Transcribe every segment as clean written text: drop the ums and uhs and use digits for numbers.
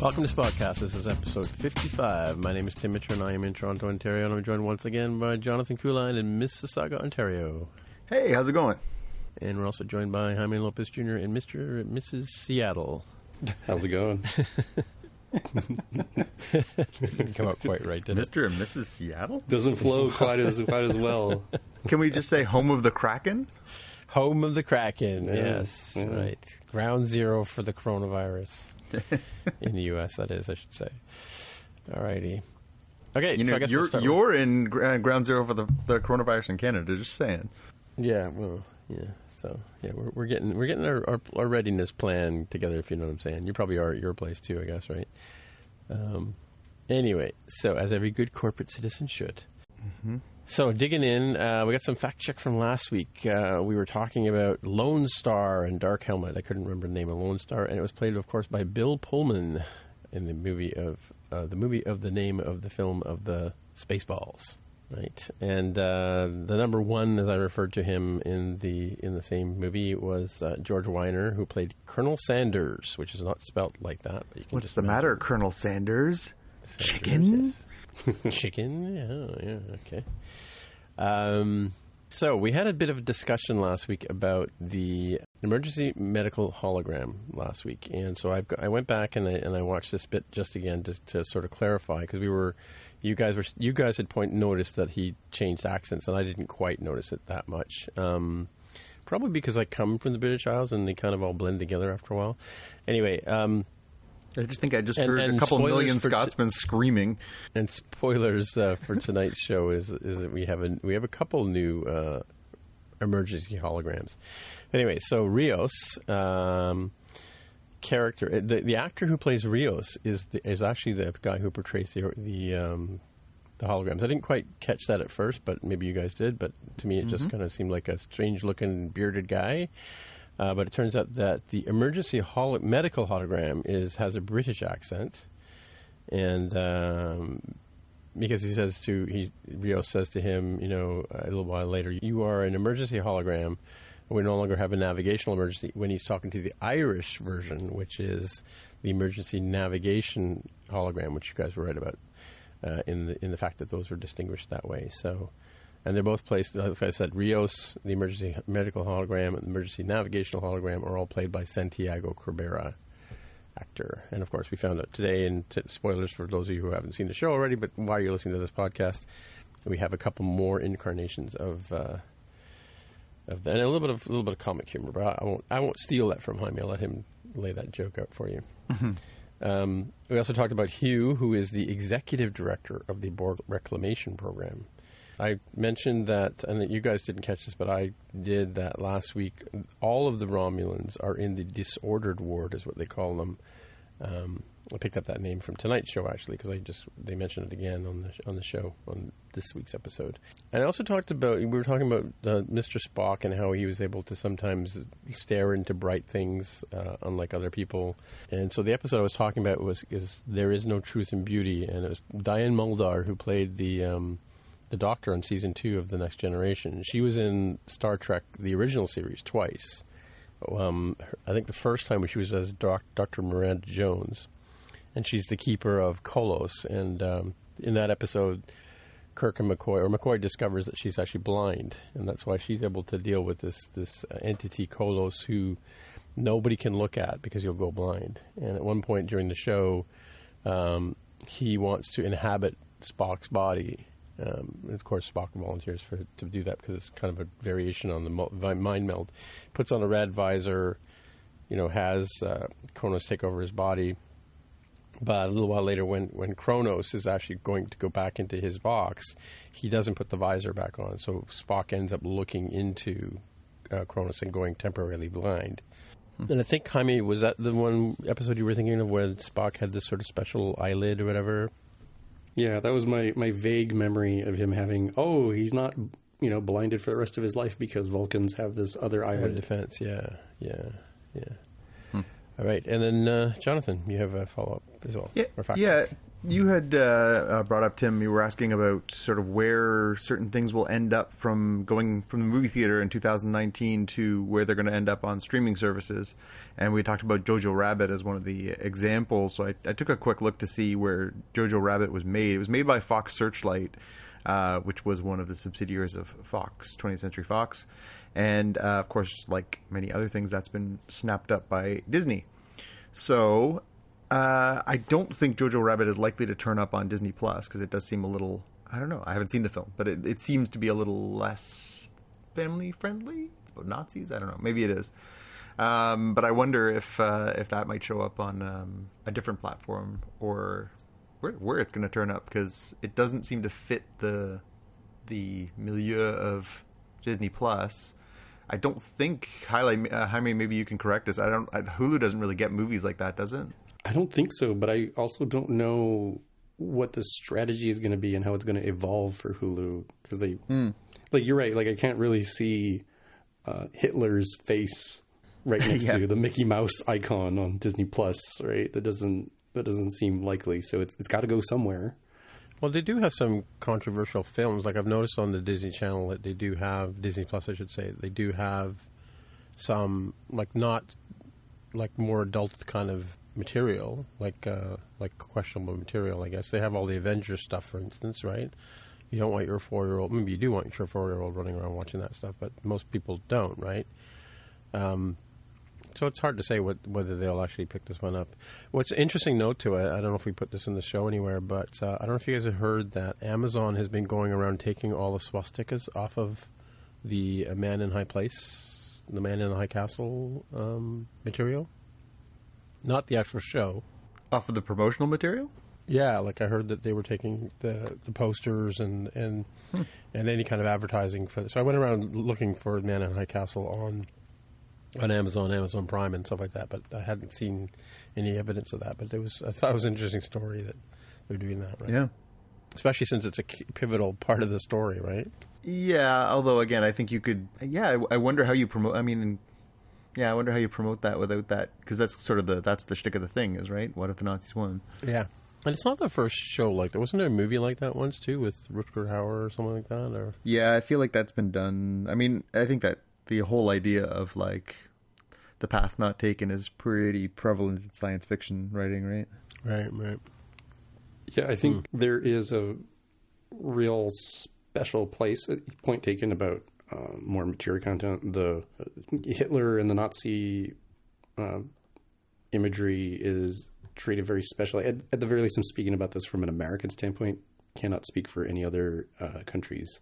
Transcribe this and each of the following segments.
Welcome to Spotcast. This is episode 55. My name is Tim Mitchell, and I am in Toronto, Ontario, and I'm joined once again by Jonathan Kuline in Mississauga, Ontario. Hey, how's it going? And we're also joined by Jaime Lopez Jr. in Mr. and Mrs. Seattle. How's it going? Didn't come out quite right, did it? Mr. and Mrs. Seattle? Doesn't flow quite as well. Can we just say home of the Kraken? Home of the Kraken, Yeah. Yes. Yeah. Right. Ground zero for the coronavirus. In the U.S., that is, I should say. All righty. Okay, You know, so I guess you're in ground zero for the coronavirus in Canada, just saying. Yeah, well, yeah. So, yeah, we're getting our readiness plan together, if you know what I'm saying. You probably are at your place, too, I guess, right? Anyway, so as every good corporate citizen should. Mm-hmm. So, digging in, we got some fact check from last week. We were talking about Lone Star and Dark Helmet. I couldn't remember the name of Lone Star, and it was played, of course, by Bill Pullman in the movie of the name of the film of the Spaceballs, right? And the number one, as I referred to him in the same movie, was George Weiner, who played Colonel Sandurz, which is not spelt like that. But you can What's just the imagine. matter, Colonel Sandurz? Sandurz, Chicken? yes. Chicken? Yeah, okay. So we had a bit of a discussion last week about the emergency medical hologram last week, and so I went back and I watched this bit just again to sort of clarify, because you guys had noticed that he changed accents, and I didn't quite notice it that much. Probably because I come from the British Isles and they kind of all blend together after a while. Anyway. I just think I just heard a couple million Scotsmen screaming. And spoilers for tonight's show is that we have a couple new emergency holograms. Anyway, so Rios character, the actor who plays Rios is actually the guy who portrays the holograms. I didn't quite catch that at first, but maybe you guys did. But to me, it just kind of seemed like a strange-looking bearded guy. But it turns out that the emergency medical hologram has a British accent, and because Rios says to him, a little while later, "You are an emergency hologram. We no longer have a navigational emergency." When he's talking to the Irish version, which is the emergency navigation hologram, which you guys were right about in the fact that those are distinguished that way. So. And they're both placed, like I said, Rios, the emergency medical hologram, and the emergency navigational hologram are all played by Santiago Cabrera, actor. And, of course, we found out today, and spoilers for those of you who haven't seen the show already, but while you're listening to this podcast, we have a couple more incarnations of that, and a little bit of comic humor. But I won't steal that from Jaime. I'll let him lay that joke out for you. We also talked about Hugh, who is the executive director of the Borg Reclamation Program. I mentioned that, and you guys didn't catch this, but I did that last week. All of the Romulans are in the disordered ward, is what they call them. I picked up that name from tonight's show, actually, because they mentioned it again on the show on this week's episode. And I also we were talking about Mr. Spock and how he was able to sometimes stare into bright things, unlike other people. And so the episode I was talking about is There Is No Truth in Beauty, and it was Diane Muldhar who played the Doctor on season 2 of The Next Generation. She was in Star Trek, the original series, twice. I think the first time she was as Dr. Miranda Jones, and she's the keeper of Kolos. And in that episode, McCoy discovers that she's actually blind, and that's why she's able to deal with this entity Kolos who nobody can look at because he'll go blind. And at one point during the show, he wants to inhabit Spock's body. Of course, Spock volunteers to do that because it's kind of a variation on the mind meld. Puts on a red visor, has Kronos take over his body. But a little while later, when Kronos is actually going to go back into his box, he doesn't put the visor back on. So Spock ends up looking into Kronos and going temporarily blind. And I think, Jaime, was that the one episode you were thinking of where Spock had this sort of special eyelid or whatever? Yeah, that was my vague memory of him having, he's not, blinded for the rest of his life because Vulcans have this other eyelid. Defense, yeah. All right, and then Jonathan, you have a follow-up as well. Yeah, You had brought up, Tim, you were asking about sort of where certain things will end up from going from the movie theater in 2019 to where they're going to end up on streaming services. And we talked about Jojo Rabbit as one of the examples. So I took a quick look to see where Jojo Rabbit was made. It was made by Fox Searchlight, which was one of the subsidiaries of Fox, 20th Century Fox. And, of course, like many other things, that's been snapped up by Disney. So I don't think Jojo Rabbit is likely to turn up on Disney Plus because it does seem a little, I don't know, I haven't seen the film, but it seems to be a little less family friendly. It's about Nazis. I don't know. Maybe it is. But I wonder if that might show up on a different platform or where it's going to turn up, because it doesn't seem to fit the milieu of Disney Plus. I don't think, Jaime, maybe you can correct us. Hulu doesn't really get movies like that, does it? I don't think so, but I also don't know what the strategy is going to be and how it's going to evolve for Hulu, because like you're right, like I can't really see Hitler's face right next to the Mickey Mouse icon on Disney Plus, right? That doesn't seem likely. So it's got to go somewhere. Well, they do have some controversial films. Like I've noticed on the Disney Channel that they do have, Disney Plus I should say, they do have some not more adult kind of material, like questionable material, I guess. They have all the Avengers stuff, for instance, right? You don't want your 4-year-old, maybe you do want your 4-year-old running around watching that stuff, but most people don't, right? So it's hard to say whether they'll actually pick this one up. What's an interesting note to it, I don't know if we put this in the show anywhere, but I don't know if you guys have heard that Amazon has been going around taking all the swastikas off of the Man in High Place, the Man in the High Castle material. Not the actual show. Off of the promotional material? Yeah, like I heard that they were taking the posters and any kind of advertising for. So I went around looking for Man in High Castle on Amazon Prime and stuff like that, but I hadn't seen any evidence of that. But I thought it was an interesting story that they're doing that, right? Yeah. Especially since it's a pivotal part of the story, right? Yeah, although again, I think you could. Yeah, I wonder how you promote. I mean, yeah, I wonder how you promote that without that, because that's sort of that's the shtick of the thing, is right. What if the Nazis won? Yeah, and it's not the first show like that. Wasn't there a movie like that once too with Rutger Hauer or something like that? Or yeah, I feel like that's been done. I mean, I think that the whole idea of like the path not taken is pretty prevalent in science fiction writing, right? Right. Yeah, I think there is a real special place. Point taken about more mature content. The Hitler and the Nazi imagery is treated very specially. At the very least, I'm speaking about this from an American standpoint. Cannot speak for any other countries.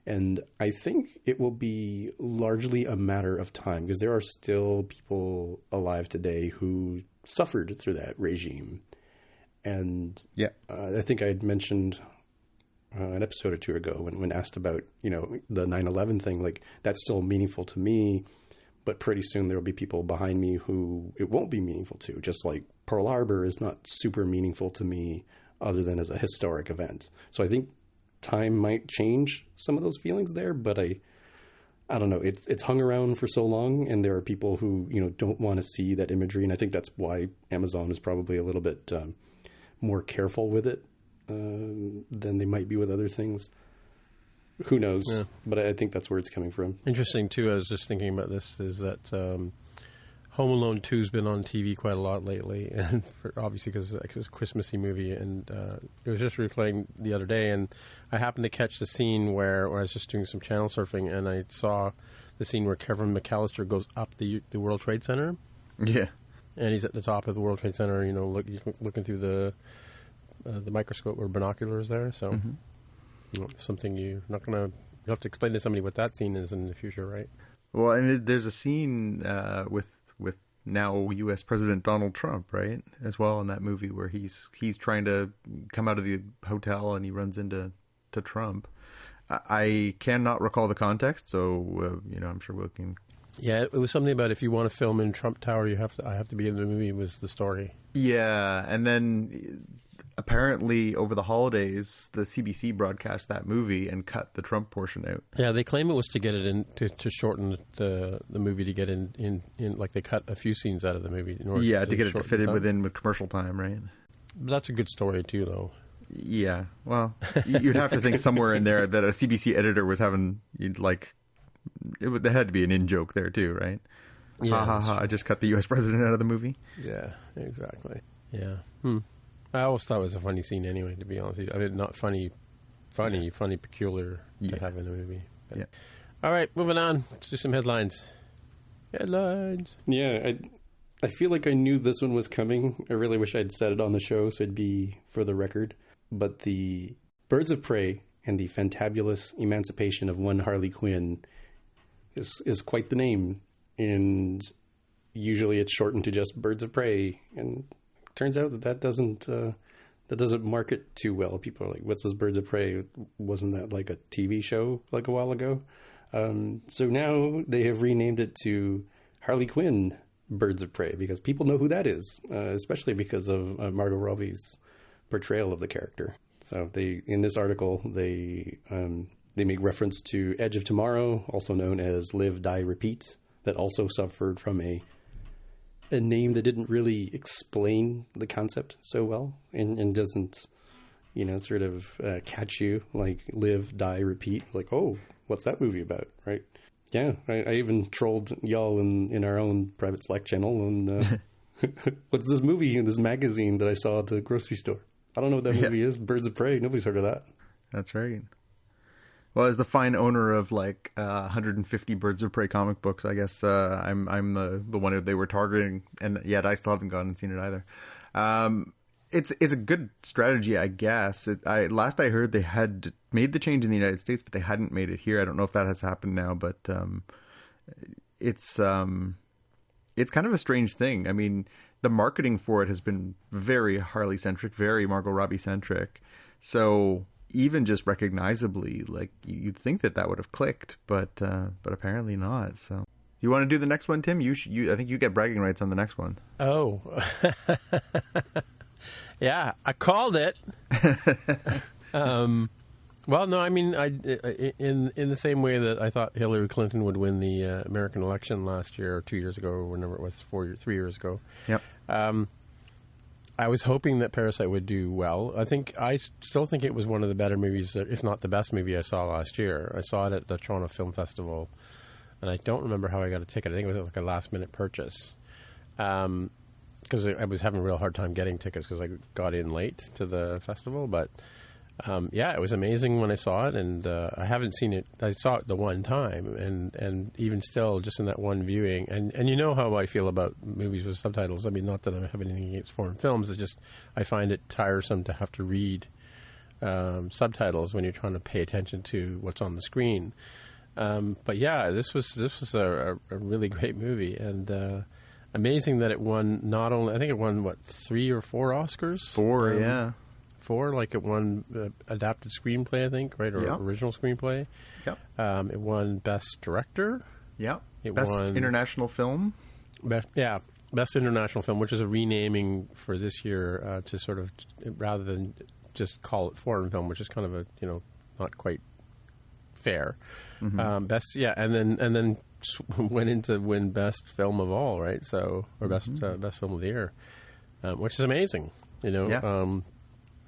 And I think it will be largely a matter of time, because there are still people alive today who suffered through that regime. And I think I had mentioned an episode or two ago when asked about, the 9/11 thing, like that's still meaningful to me, but pretty soon there will be people behind me who it won't be meaningful to, just like Pearl Harbor is not super meaningful to me other than as a historic event. So I think time might change some of those feelings there, but I don't know. It's hung around for so long, and there are people who don't want to see that imagery, and I think that's why Amazon is probably a little bit more careful with it than they might be with other things. Who knows? Yeah. But I think that's where it's coming from. Interesting too. I was just thinking about this. Is that Home Alone 2's been on TV quite a lot lately, and obviously because it's a Christmassy movie, and it was just replaying the other day, and I happened to catch the scene where I was just doing some channel surfing, and I saw the scene where Kevin McAllister goes up the World Trade Center. Yeah. And he's at the top of the World Trade Center, looking through the microscope or binoculars there, so something you'll have to explain to somebody what that scene is in the future, right? Well, and there's a scene with now U.S. President Donald Trump, right, as well in that movie where he's trying to come out of the hotel and he runs into Trump. I cannot recall the context, so I'm sure we can. Yeah, it was something about if you want to film in Trump Tower, I have to be in the movie was the story. Yeah, and then apparently over the holidays, the CBC broadcast that movie and cut the Trump portion out. Yeah, they claim it was to get it in to shorten the movie to get in like they cut a few scenes out of the movie. To get it to fit in within with commercial time, right? That's a good story too, though. Yeah, well, you'd have to think somewhere in there that a CBC editor was having, there had to be an in-joke there too, right? Yeah, ha ha ha, I just cut the U.S. president out of the movie. Yeah, exactly. Yeah. I always thought it was a funny scene anyway, to be honest with you. I mean, not funny, peculiar to have in a movie. But. Yeah. All right, moving on. Let's do some headlines. Headlines. Yeah, I feel like I knew this one was coming. I really wish I'd said it on the show so it'd be for the record. But the Birds of Prey and the fantabulous emancipation of one Harley Quinn is quite the name. And usually it's shortened to just Birds of Prey. And it turns out that doesn't market too well. People are like, what's this Birds of Prey? Wasn't that like a TV show like a while ago? So now they have renamed it to Harley Quinn Birds of Prey because people know who that is, especially because of Margot Robbie's portrayal of the character. So in this article, they make reference to Edge of Tomorrow, also known as Live, Die, Repeat, that also suffered from a name that didn't really explain the concept so well and doesn't, sort of catch you like Live, Die, Repeat. Like, oh, what's that movie about, right? Yeah, I even trolled y'all in our own private Slack channel and what's this movie in this magazine that I saw at the grocery store? I don't know what that movie is. Birds of Prey. Nobody's heard of that. That's right. Well, as the fine owner of like 150 Birds of Prey comic books, I guess I'm the one that they were targeting, and yet I still haven't gone and seen it either. It's a good strategy, I guess. Last I heard, they had made the change in the United States, but they hadn't made it here. I don't know if that has happened now, but it's kind of a strange thing. I mean, the marketing for it has been very Harley-centric, very Margot Robbie-centric. So even just recognizably, like, you'd think that would have clicked, but apparently not. So you want to do the next one, Tim? I think you get bragging rights on the next one. Oh. Yeah, I called it. Well, no, I mean, in the same way that I thought Hillary Clinton would win the American election last year or 2 years ago, or whenever it was, 3 years ago. Yep. I was hoping that Parasite would do well. I still think it was one of the better movies, if not the best movie I saw last year. I saw it at the Toronto Film Festival, and I don't remember how I got a ticket. I think it was like a last-minute purchase. Because I was having a real hard time getting tickets because I got in late to the festival. But, it was amazing when I saw it, and I haven't seen it. I saw it the one time, and even still, just in that one viewing. And you know how I feel about movies with subtitles. I mean, not that I have anything against foreign films. It's just I find it tiresome to have to read subtitles when you're trying to pay attention to what's on the screen. But yeah, this was a really great movie, and amazing that it won not only, I think it won, 3 or 4 Oscars? 4, yeah. 4, like it won adapted screenplay, I think, right? Or original screenplay. Yep. It won Best Director. Yep. It Best won International Film. Best International Film, which is a renaming for this year to sort of, rather than just call it foreign film, which is kind of a, not quite fair. Mm-hmm. And then went in to win Best Film of all, right? So, or Best Film of the Year, which is amazing. Yeah.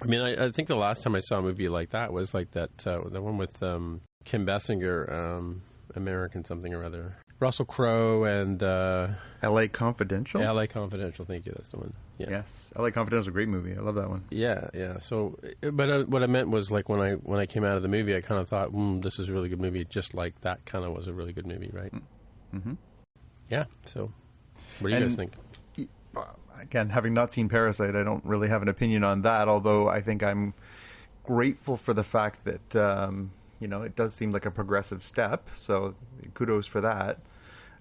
I mean, I think the last time I saw a movie like that was like that the one with Kim Basinger, American something or other. Russell Crowe and L.A. Confidential. L.A. Confidential, thank you. That's the one. Yeah. Yes, L.A. Confidential is a great movie. I love that one. Yeah. So, but what I meant was like when I came out of the movie, I kind of thought, this is a really good movie. Just like that kind of was a really good movie, right? Mm-hmm. Yeah. So, what do you guys think? Again, having not seen Parasite, I don't really have an opinion on that. Although I think I'm grateful for the fact that it does seem like a progressive step. So kudos for that.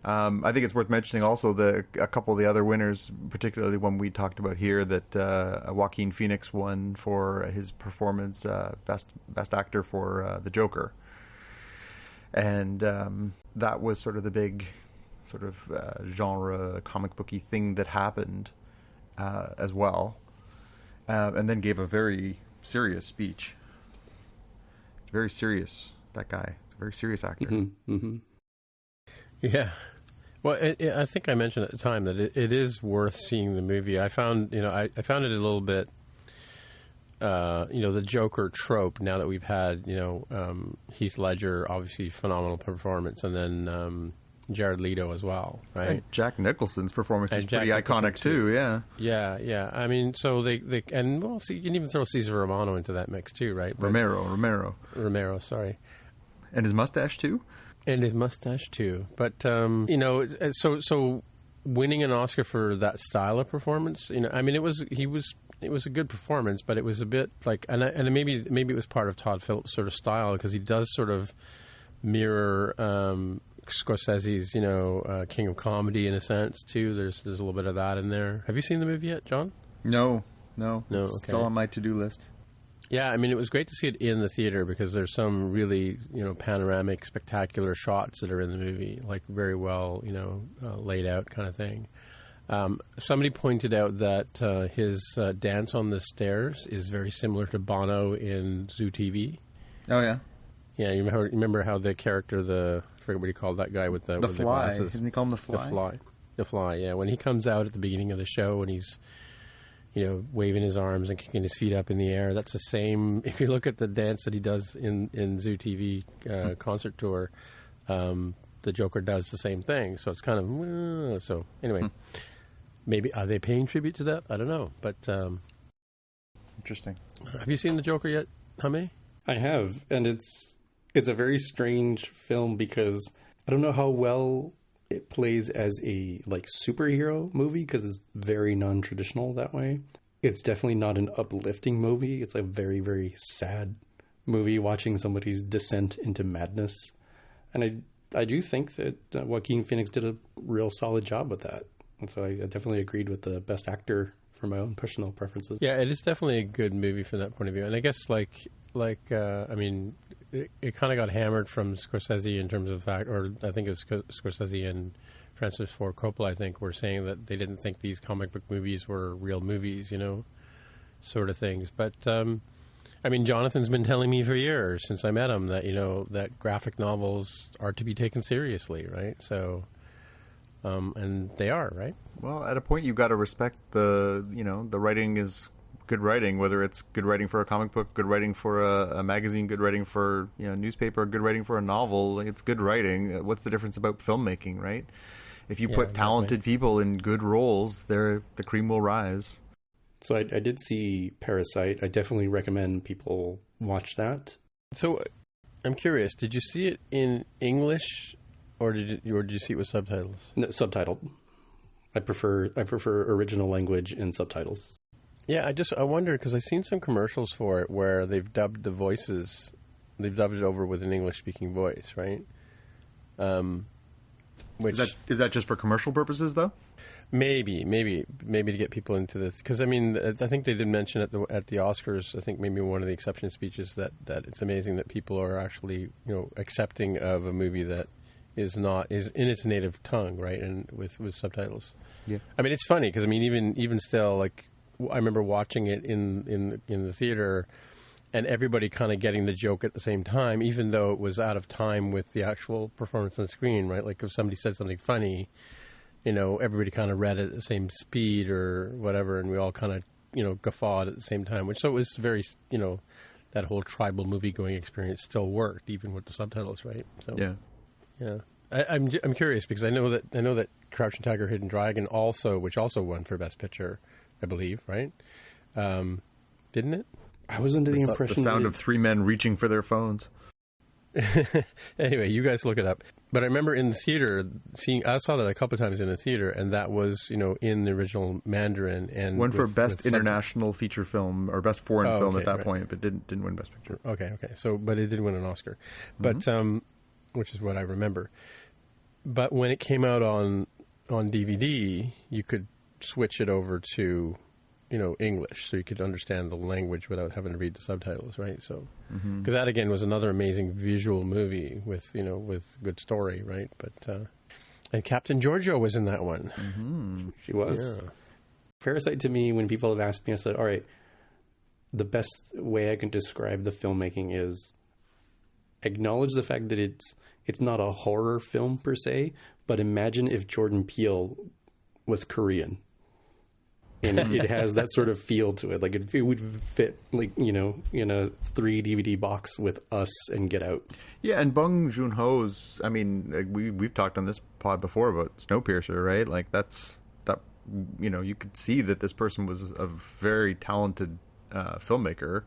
I think it's worth mentioning also a couple of the other winners, particularly one we talked about here, that Joaquin Phoenix won for his performance, best actor for the Joker, and that was sort of the big sort of genre comic booky thing that happened as well, and then gave a very serious speech. Very serious, that guy. He's a very serious actor. Mm-hmm. Mm-hmm. Yeah. Well, I think I mentioned at the time that it is worth seeing the movie. I found, I found it a little bit the Joker trope, now that we've had, Heath Ledger, obviously phenomenal performance, and then Jared Leto as well, right? And Jack Nicholson's performance is pretty Jack iconic too, yeah. Yeah. I mean, so they see, you can even throw Cesar Romano into that mix too, right? But Romero, sorry. And his mustache too? And his mustache too. But, so winning an Oscar for that style of performance, I mean, it was a good performance, but it was a bit like, and maybe it was part of Todd Phillips' sort of style, because he does sort of mirror Scorsese's, King of Comedy in a sense too. There's a little bit of that in there. Have you seen the movie yet, John? No. It's all on my to-do list. Yeah, I mean, it was great to see it in the theater, because there's some really, panoramic, spectacular shots that are in the movie, like very well, laid out kind of thing. Somebody pointed out that his dance on the stairs is very similar to Bono in Zoo TV. Oh, yeah? Yeah, you remember how the character, I forget what he called that guy with the Fly. The glasses. Didn't he call him the Fly? The Fly, yeah. When he comes out at the beginning of the show and he's, waving his arms and kicking his feet up in the air, that's the same. If you look at the dance that he does in Zoo TV concert tour, the Joker does the same thing. So it's kind of, so anyway. Maybe, are they paying tribute to that? I don't know. But interesting. Have you seen the Joker yet, Hame? I have, and it's a very strange film, because I don't know how well it plays as a superhero movie, because it's very non-traditional that way. It's definitely not an uplifting movie. It's a very, very sad movie, watching somebody's descent into madness. And I do think that Joaquin Phoenix did a real solid job with that. And so I definitely agreed with the best actor for my own personal preferences. Yeah, it is definitely a good movie from that point of view. And I guess I mean, it kind of got hammered from Scorsese in terms of fact, or I think it was Scorsese and Francis Ford Coppola, I think, were saying that they didn't think these comic book movies were real movies, sort of things. But, I mean, Jonathan's been telling me for years since I met him that, that graphic novels are to be taken seriously, right? So, and they are, right? Well, at a point, you've got to respect the writing is good writing, whether it's good writing for a comic book, good writing for a magazine, good writing for a newspaper, good writing for a novel. It's good writing. What's the difference about filmmaking, right? If you put talented people in good roles, the cream will rise. So I did see Parasite. I definitely recommend people watch that. So I'm curious, did you see it in English, or did you see it with subtitles? No, subtitled. I prefer original language and subtitles. Yeah, I wonder, because I've seen some commercials for it where they've dubbed the voices, they've dubbed it over with an English-speaking voice, right? Which is that just for commercial purposes, though? Maybe to get people into this, because I mean, I think they did mention at the Oscars, I think maybe one of the acceptance speeches, that it's amazing that people are actually accepting of a movie that is in its native tongue, right, and with subtitles. Yeah, I mean, it's funny because I mean, even still, like, I remember watching it in the theater, and everybody kind of getting the joke at the same time, even though it was out of time with the actual performance on the screen, right? Like if somebody said something funny, everybody kind of read it at the same speed or whatever, and we all kind of guffawed at the same time. Which, so it was very, that whole tribal movie going experience still worked even with the subtitles, right? So yeah. I'm curious because I know that Crouching Tiger, Hidden Dragon which also won for Best Picture, I believe, right? Didn't it? I was under the impression the sound of three men reaching for their phones. Anyway, you guys look it up. But I remember in the theater I saw that a couple of times in the theater, and that was in the original Mandarin and won for Best International Feature Film or Best Foreign Film at that point, but didn't win Best Picture. Okay. So, but it did win an Oscar, but which is what I remember. But when it came out on DVD, you could switch it over to English, so you could understand the language without having to read the subtitles, right? So, because that again was another amazing visual movie with good story, right? But and Captain Giorgio was in that one. Mm-hmm. She was. Yeah. Parasite, to me, when people have asked me, I said, all right, the best way I can describe the filmmaking is acknowledge the fact that it's not a horror film per se, but imagine if Jordan Peele was Korean. And it has that sort of feel to it. Like it would fit, like, you know, in a 3 DVD box with Us and Get Out. Yeah, and Bong Joon-ho's, I mean, we've talked on this pod before about Snowpiercer, right? Like that, you know, you could see that this person was a very talented filmmaker.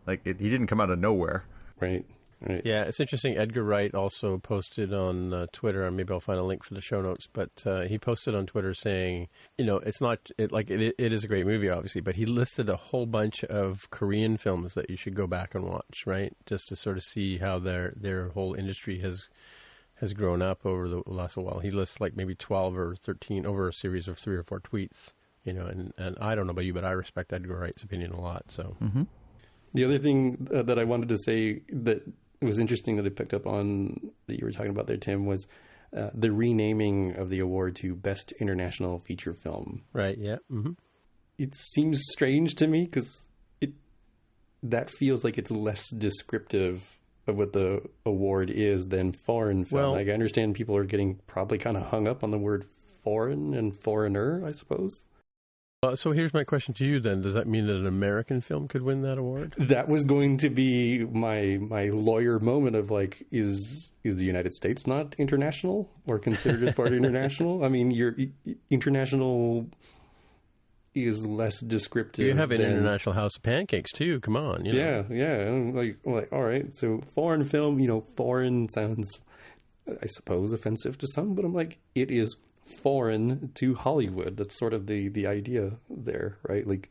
Like he didn't come out of nowhere. Right. Right. Yeah, it's interesting. Edgar Wright also posted on Twitter, and maybe I'll find a link for the show notes, but he posted on Twitter saying, you know, it's not, it is a great movie, obviously, but he listed a whole bunch of Korean films that you should go back and watch, right? Just to sort of see how their whole industry has grown up over the last while. He lists like maybe 12 or 13 over a series of 3 or 4 tweets, you know, and I don't know about you, but I respect Edgar Wright's opinion a lot, so. Mm-hmm. The other thing that I wanted to say that it was interesting that I picked up on that you were talking about there, Tim, was the renaming of the award to Best International Feature Film. Right, yeah. Mm-hmm. It seems strange to me because that feels like it's less descriptive of what the award is than foreign film. Well, like, I understand people are getting probably kind of hung up on the word foreign and foreigner, I suppose. So here's my question to you then. Does that mean that an American film could win that award? That was going to be my lawyer moment of like, is the United States not international or considered as part of international? I mean, your international is less descriptive. You have an International House of Pancakes too. Come on. You know. Yeah. I'm like, all right. So foreign film, you know, foreign sounds, I suppose, offensive to some, but I'm like, it is foreign to Hollywood. That's sort of the idea there, right? Like,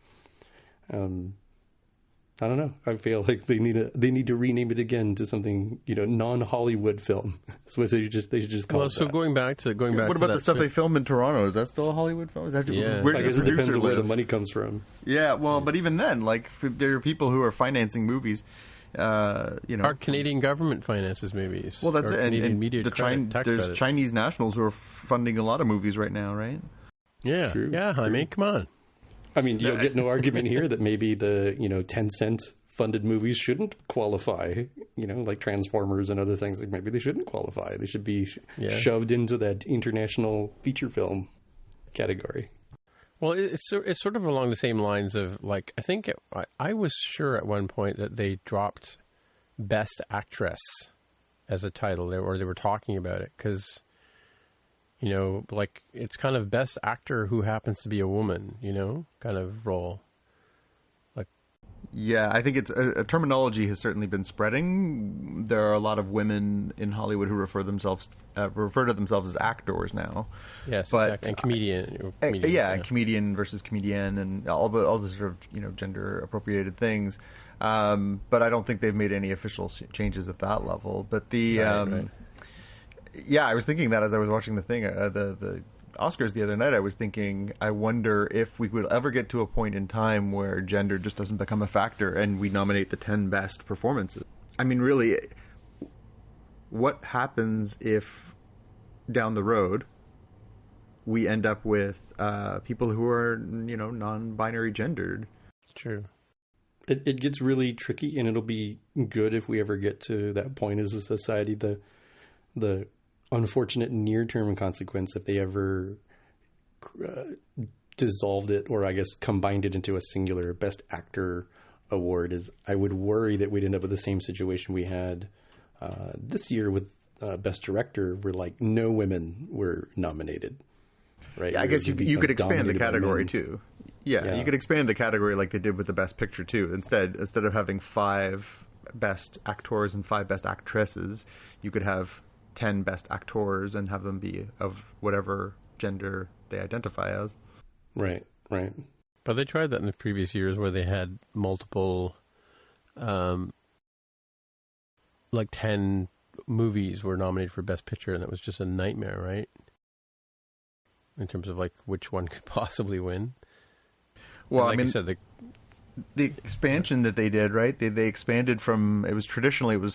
I don't know. I feel like they need to rename it again to something, you know, non-Hollywood film. So they should just call it so that. going back to What about the stuff they filmed in Toronto? Is that still a Hollywood film? Is that Yeah. where I does guess the it depends producer on where the live? money comes from. Yeah, well, but even then, like there are people who are financing movies. You know, our Canadian government finances movies. well, that's or it. Canadian And media there's credit. Chinese nationals who are funding a lot of movies right now, right? Yeah, True, yeah. true. I mean, come on. I mean, you'll get no argument here that maybe the, you know, 10-cent funded movies shouldn't qualify, you know, like Transformers and other things. Like maybe they shouldn't qualify. They should be shoved into that international feature film category. Well, it's sort of along the same lines of, like, I think I was sure at one point that they dropped Best Actress as a title, or they were talking about it, because, you know, like, it's kind of Best Actor who happens to be a woman, you know, kind of role. Yeah, I think it's a terminology has certainly been spreading. There are a lot of women in Hollywood who refer to themselves as actors now. Yes, but exactly. And comedian. Comedian versus comedian, and all the sort of, you know, gender appropriated things. But I don't think they've made any official changes at that level. But right. Yeah, I was thinking that as I was watching the thing, the Oscars the other night. I was thinking, I wonder if we would ever get to a point in time where gender just doesn't become a factor and we nominate the 10 best performances. I mean, really, what happens if down the road we end up with people who are, you know, non-binary gendered? True. It gets really tricky, and it'll be good if we ever get to that point as a society. The unfortunate near-term consequence if they ever dissolved it, or I guess combined it into a singular Best Actor award, is I would worry that we'd end up with the same situation we had this year with Best Director, where like no women were nominated. Right? Yeah, I guess you could expand the category too. Yeah, you could expand the category like they did with the Best Picture too. Instead of having 5 Best Actors and 5 Best Actresses, you could have 10 Best Actors and have them be of whatever gender they identify as. Right. But they tried that in the previous years where they had multiple, like 10 movies were nominated for Best Picture, and that was just a nightmare, right? In terms of like which one could possibly win. Well, like I mean, you said, the expansion that they did, right? They expanded from, it was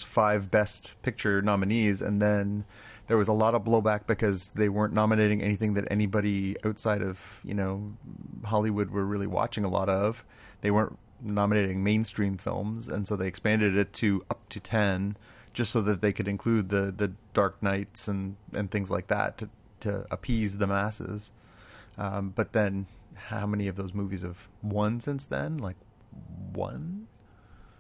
5 Best Picture nominees, and then there was a lot of blowback because they weren't nominating anything that anybody outside of, you know, Hollywood were really watching a lot of. They weren't nominating mainstream films, and so they expanded it to up to 10 just so that they could include the Dark Knights and things like that to appease the masses. But then, how many of those movies have won since then? Like one?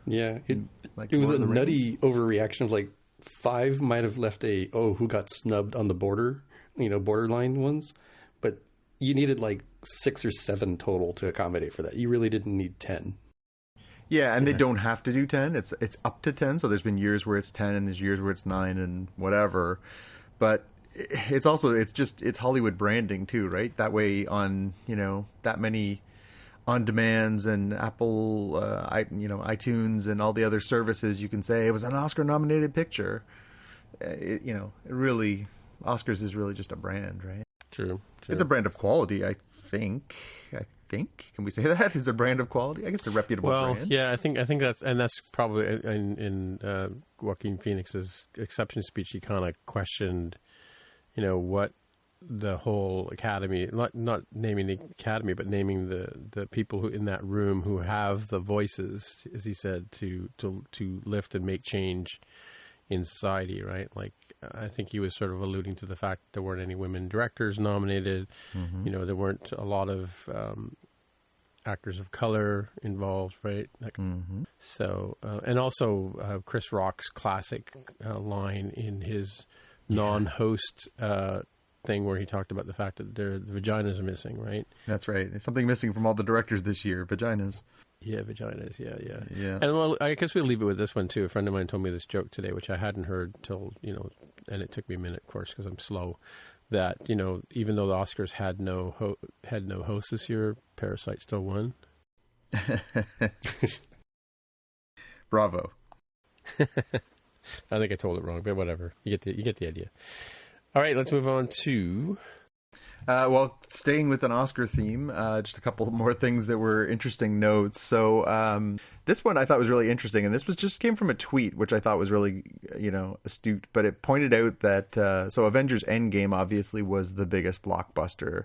Yeah, it Like was a Lord of the nutty overreaction of like 5 might have left who got snubbed on the border, borderline ones, but you needed like 6 or 7 total to accommodate for that. You really didn't need 10. Yeah, and they don't have to do 10. It's up to 10. So there's been years where it's 10 and there's years where it's 9 and whatever. But it's Hollywood branding too, right? That way on, that many on demands and Apple, iTunes and all the other services, you can say it was an Oscar nominated picture. Really, Oscars is really just a brand, right? True. It's a brand of quality, I think. Can we say that is a brand of quality? I guess it's a reputable brand. Yeah, I think that's probably in Joaquin Phoenix's acceptance speech. He kind of questioned, what the whole Academy, not naming the Academy, but naming the people who in that room who have the voices, as he said, to lift and make change in society, right? Like, I think he was sort of alluding to the fact that there weren't any women directors nominated. Mm-hmm. There weren't a lot of actors of color involved, right? So, and also Chris Rock's classic line in his non-host thing where he talked about the fact that the vaginas are missing, right? That's right. There's something missing from all the directors this year, vaginas. Yeah, vaginas. Yeah. And well, I guess we'll leave it with this one too. A friend of mine told me this joke today, which I hadn't heard till, and it took me a minute, of course, because I'm slow. That even though the Oscars had no host this year, Parasite still won. Bravo. I think I told it wrong, but whatever. You get the idea. All right, let's move on to. Well, staying with an Oscar theme, just a couple more things that were interesting notes. So this one I thought was really interesting, and this came from a tweet, which I thought was really, astute. But it pointed out that so Avengers Endgame obviously was the biggest blockbuster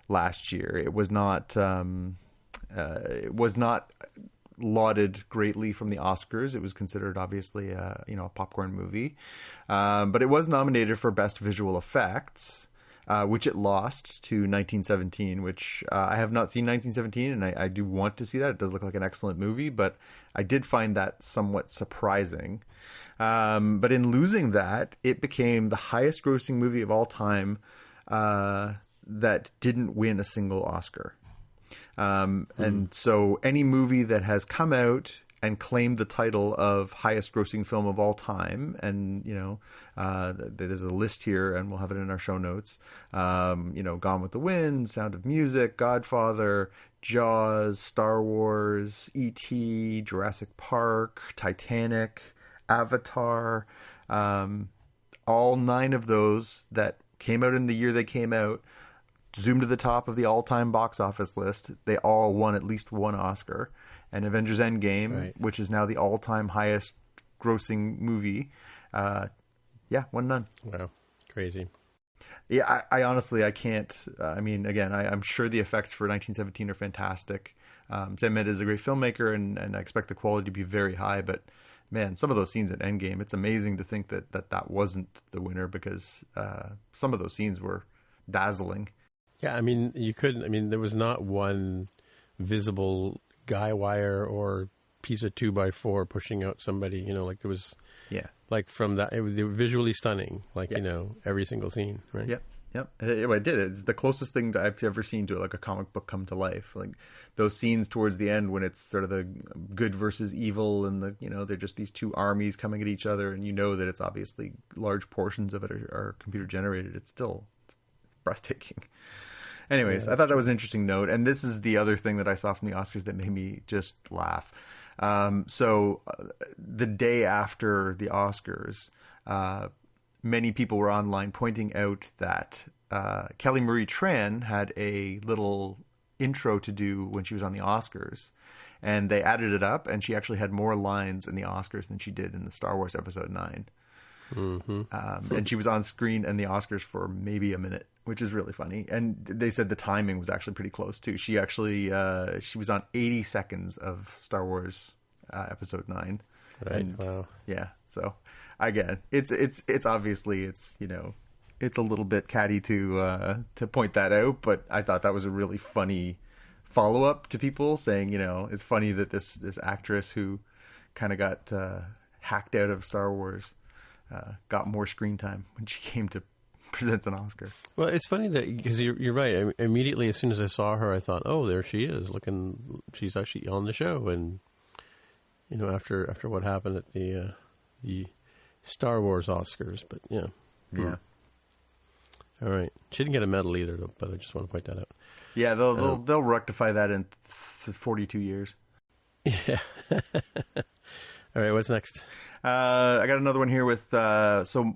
last year. It was not lauded greatly from the Oscars. It was considered obviously a popcorn movie, but it was nominated for Best Visual Effects. Which it lost to 1917, which I have not seen 1917, and I do want to see that. It does look like an excellent movie, but I did find that somewhat surprising. But in losing that, it became the highest grossing movie of all time that didn't win a single Oscar. And so any movie that has come out and claimed the title of highest grossing film of all time, and there's a list here and we'll have it in our show notes. Gone with the Wind, Sound of Music, Godfather, Jaws, Star Wars, E.T., Jurassic Park, Titanic, Avatar, all 9 of those that came out in the year they came out, zoom to the top of the all-time box office list, they all won at least one Oscar. And Avengers Endgame, right, which is now the all-time highest grossing movie, won none. Wow, crazy. Yeah, I honestly, I can't. Again, I'm sure the effects for 1917 are fantastic. Sam Mendes is a great filmmaker, and I expect the quality to be very high. But man, some of those scenes at Endgame, it's amazing to think that wasn't the winner, because some of those scenes were dazzling. Yeah, there was not one visible guy wire or piece of 2x4 pushing out somebody, like there was, like from that, they were visually stunning, like, every single scene, right? Yep. I did it. It's the closest thing that I've ever seen to like a comic book come to life. Like those scenes towards the end when it's sort of the good versus evil, and they're just these two armies coming at each other, and that it's obviously large portions of it are computer generated. It's breathtaking. Anyways, I thought that was an interesting note. And this is the other thing that I saw from the Oscars that made me just laugh. So the day after the Oscars, many people were online pointing out that Kelly Marie Tran had a little intro to do when she was on the Oscars. And they added it up, and she actually had more lines in the Oscars than she did in the Star Wars Episode 9. Mm-hmm. And she was on screen in the Oscars for maybe a minute, which is really funny. And they said the timing was actually pretty close too. She actually she was on 80 seconds of Star Wars Episode 9. Right. And, wow. Yeah. So again, it's obviously it's a little bit catty to point that out, but I thought that was a really funny follow-up to people saying, it's funny that this actress who kind of got hacked out of Star Wars got more screen time when she came to present an Oscar. Well, it's funny that, because you're right. Immediately, as soon as I saw her, I thought, oh, there she is, she's actually on the show. And, after what happened at the Star Wars Oscars, but yeah. Yeah. All right. She didn't get a medal either, though, but I just want to point that out. Yeah, they'll rectify that in 42 years. Yeah. All right, what's next? I got another one here with... so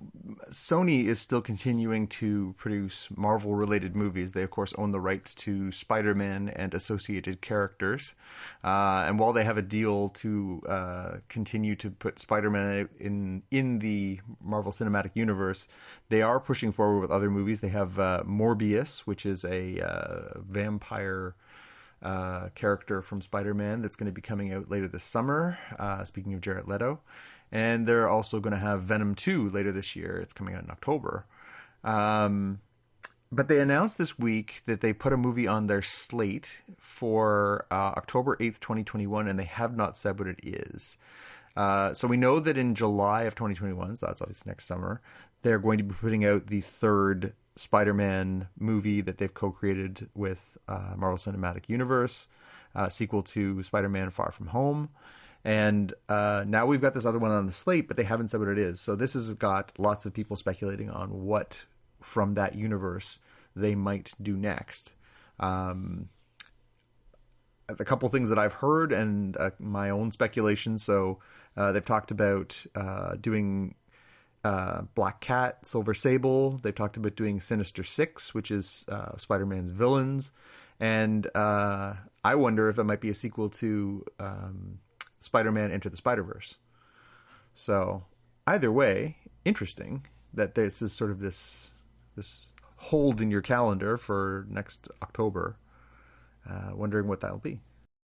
Sony is still continuing to produce Marvel-related movies. They, of course, own the rights to Spider-Man and associated characters. And while they have a deal to continue to put Spider-Man in the Marvel Cinematic Universe, they are pushing forward with other movies. They have Morbius, which is a vampire... character from Spider-Man that's going to be coming out later this summer, speaking of Jared Leto. And they're also going to have Venom 2 later this year. It's coming out in October. But they announced this week that they put a movie on their slate for October 8th, 2021, and they have not said what it is. So we know that in July of 2021, so that's obviously next summer, they're going to be putting out the third Spider-Man movie that they've co-created with Marvel Cinematic Universe, sequel to Spider-Man Far From Home. And now we've got this other one on the slate, but they haven't said what it is. So this has got lots of people speculating on what from that universe they might do next. A couple things that I've heard and my own speculation. So they've talked about doing Black Cat, Silver Sable. They've talked about doing Sinister Six, which is Spider-Man's villains. And I wonder if it might be a sequel to Spider-Man Into the Spider-Verse. So either way, interesting that this is sort of this hold in your calendar for next October. Wondering what that'll be.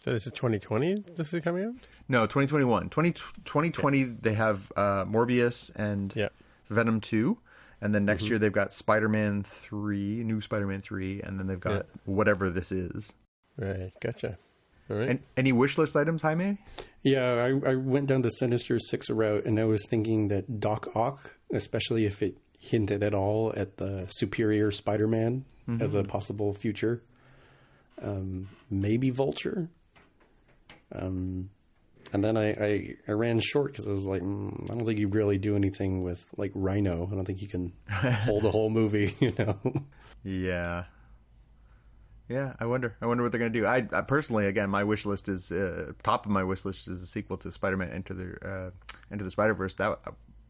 So this is 2020 this is coming out? No, 2021. 2020 they have Morbius and Venom 2. And then next year they've got Spider-Man 3, new Spider-Man 3, and then they've got whatever this is. Right, gotcha. All right. And any wish list items, Jaime? Yeah, I went down the Sinister Six route, and I was thinking that Doc Ock, especially if it hinted at all at the superior Spider-Man as a possible future. Maybe Vulture. And then I ran short because I was like, I don't think you really do anything with like Rhino. I don't think you can hold a whole movie, Yeah. Yeah, I wonder what they're going to do. I personally, again, my wish list is top of my wish list is a sequel to Spider-Man Into the Spider-Verse. That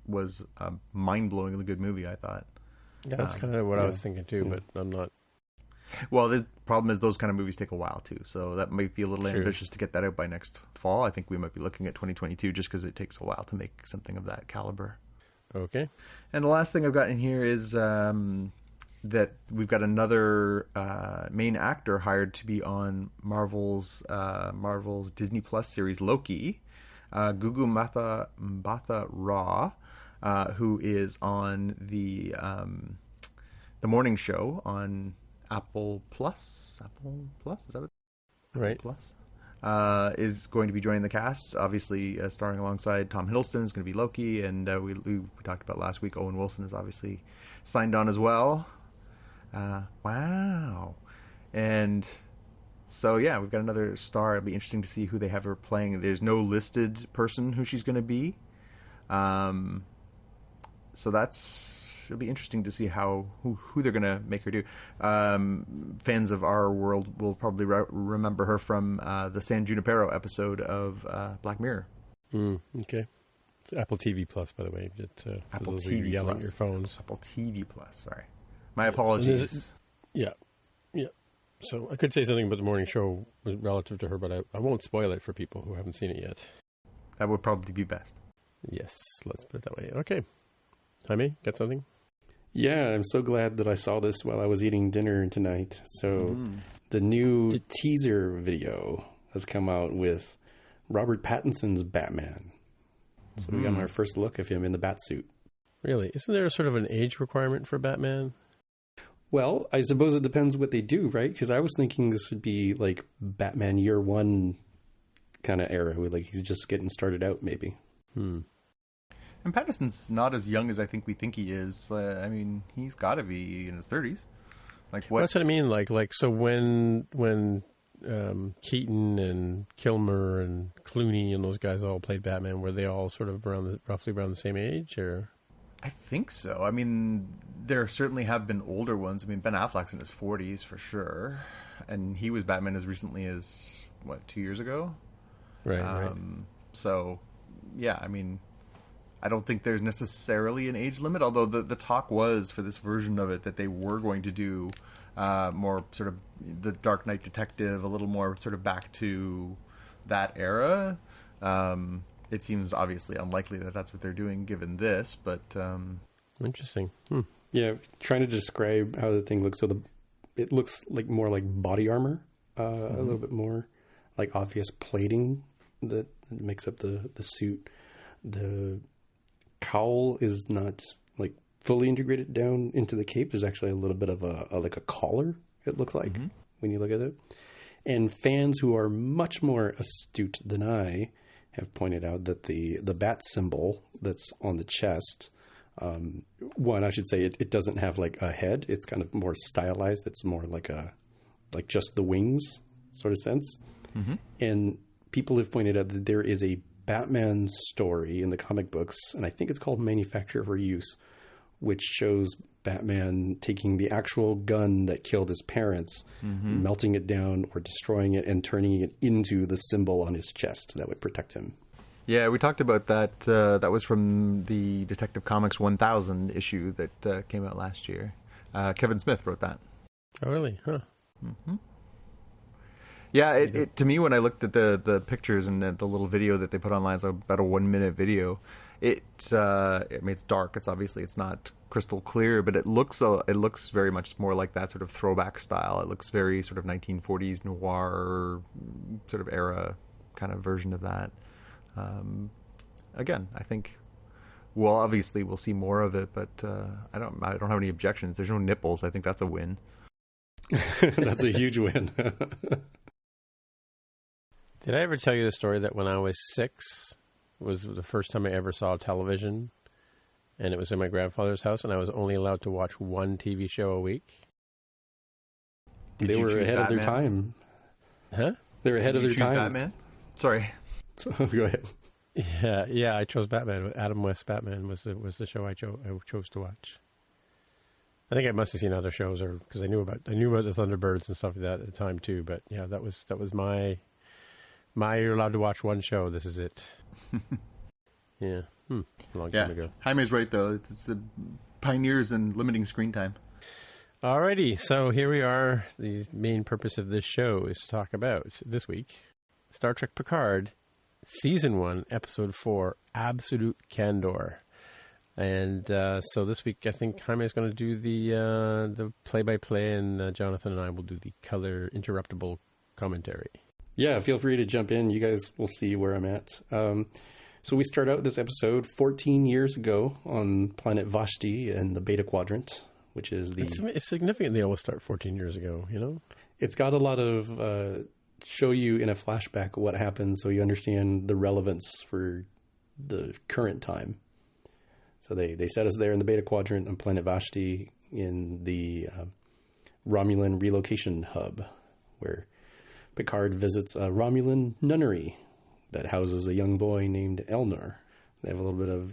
was a mind-blowingly good movie, I thought. Yeah, that's kind of what I was thinking too, but I'm not. Well, the problem is those kind of movies take a while too, so that might be a little ambitious to get that out by next fall. I think we might be looking at 2022 just because it takes a while to make something of that caliber. Okay. And the last thing I've got in here is that we've got another main actor hired to be on Marvel's Disney Plus series Loki, Gugu Mbatha Raw, who is on the morning show on Apple Plus, is that what? Right. Apple Plus is going to be joining the cast. Obviously, starring alongside Tom Hiddleston is going to be Loki, and we talked about last week. Owen Wilson is obviously signed on as well. Wow, and so yeah, we've got another star. It'll be interesting to see who they have her playing. There's no listed person who she's going to be, so it'll be interesting to see who they're going to make her do. Fans of our world will probably remember her from the San Junipero episode of Black Mirror. Okay. It's Apple TV Plus, by the way. Apple those TV yelling Plus. At your phones. Apple TV Plus. Sorry, my apologies. Yeah. So I could say something about the morning show relative to her, but I won't spoil it for people who haven't seen it yet. That would probably be best. Yes, let's put it that way. Okay. Jaime, got something? Yeah, I'm so glad that I saw this while I was eating dinner tonight. So the new teaser video has come out with Robert Pattinson's Batman. So we got our first look of him in the Batsuit. Really? Isn't there sort of an age requirement for Batman? Well, I suppose it depends what they do, right? Because I was thinking this would be like Batman Year One kind of era, where like he's just getting started out, maybe. And Pattinson's not as young as I think we think he is. I mean, he's got to be in his 30s. Like what? That's what I mean. Like so when Keaton and Kilmer and Clooney and those guys all played Batman, were they all sort of roughly around the same age, or? I think so. I mean, there certainly have been older ones. I mean, Ben Affleck's in his 40s for sure, and he was Batman as recently as 2 years ago. Right. So, yeah, I mean, I don't think there's necessarily an age limit, although the talk was for this version of it that they were going to do more sort of the Dark Knight detective, a little more sort of back to that era. It seems obviously unlikely that that's what they're doing given this, but... Interesting. Yeah, trying to describe how the thing looks. So it looks like more like body armor, a little bit more like obvious plating that makes up the suit. The cowl is not like fully integrated down into the cape. There's actually a little bit of a collar, it looks like, when you look at it. And fans who are much more astute than I have pointed out that the bat symbol that's on the chest, one, I should say it doesn't have like a head. It's kind of more stylized. It's more like just the wings sort of sense. And people have pointed out that there is a Batman story in the comic books, and I think it's called Manufacture for Use, which shows Batman taking the actual gun that killed his parents, melting it down or destroying it and turning it into the symbol on his chest that would protect him. Yeah, we talked about that. That was from the Detective Comics 1000 issue that came out last year. Kevin Smith wrote that. Oh, really? Huh. Yeah, it to me, when I looked at the pictures and the little video that they put online, it's about a 1 minute video. I mean, it's dark. It's not crystal clear, but it looks very much more like that sort of throwback style. It looks very sort of 1940s noir sort of era kind of version of that. Again, I think, well, obviously we'll see more of it, but I don't have any objections. There's no nipples. I think that's a win. That's a huge win. Did I ever tell you the story that when I was 6 was the first time I ever saw television, and it was in my grandfather's house, and I was only allowed to watch one TV show a week? They were ahead of their time. Huh? They were ahead of their time. Batman? Sorry. So, go ahead. Yeah, I chose Batman. Adam West Batman was the show I chose to watch. I think I must have seen other shows, or because I knew about the Thunderbirds and stuff like that at the time too. But yeah, that was my you're allowed to watch one show. This is it. Yeah, a long time ago. Jaime's right though. It's the pioneers in limiting screen time. Alrighty, so here we are. The main purpose of this show is to talk about this week Star Trek Picard, Season 1, Episode 4, Absolute Candor. And so this week, I think Jaime is going to do the play-by-play, and Jonathan and I will do the color interruptible commentary. Yeah, feel free to jump in. You guys will see where I'm at. So we start out this episode 14 years ago on planet Vashti in the Beta Quadrant, which is the... It's significant they always start 14 years ago, you know? It's got a lot of... show you in a flashback what happened so you understand the relevance for the current time. So they set us there in the Beta Quadrant on planet Vashti in the Romulan relocation hub, where Picard visits a Romulan nunnery that houses a young boy named Elnor. They have a little bit of,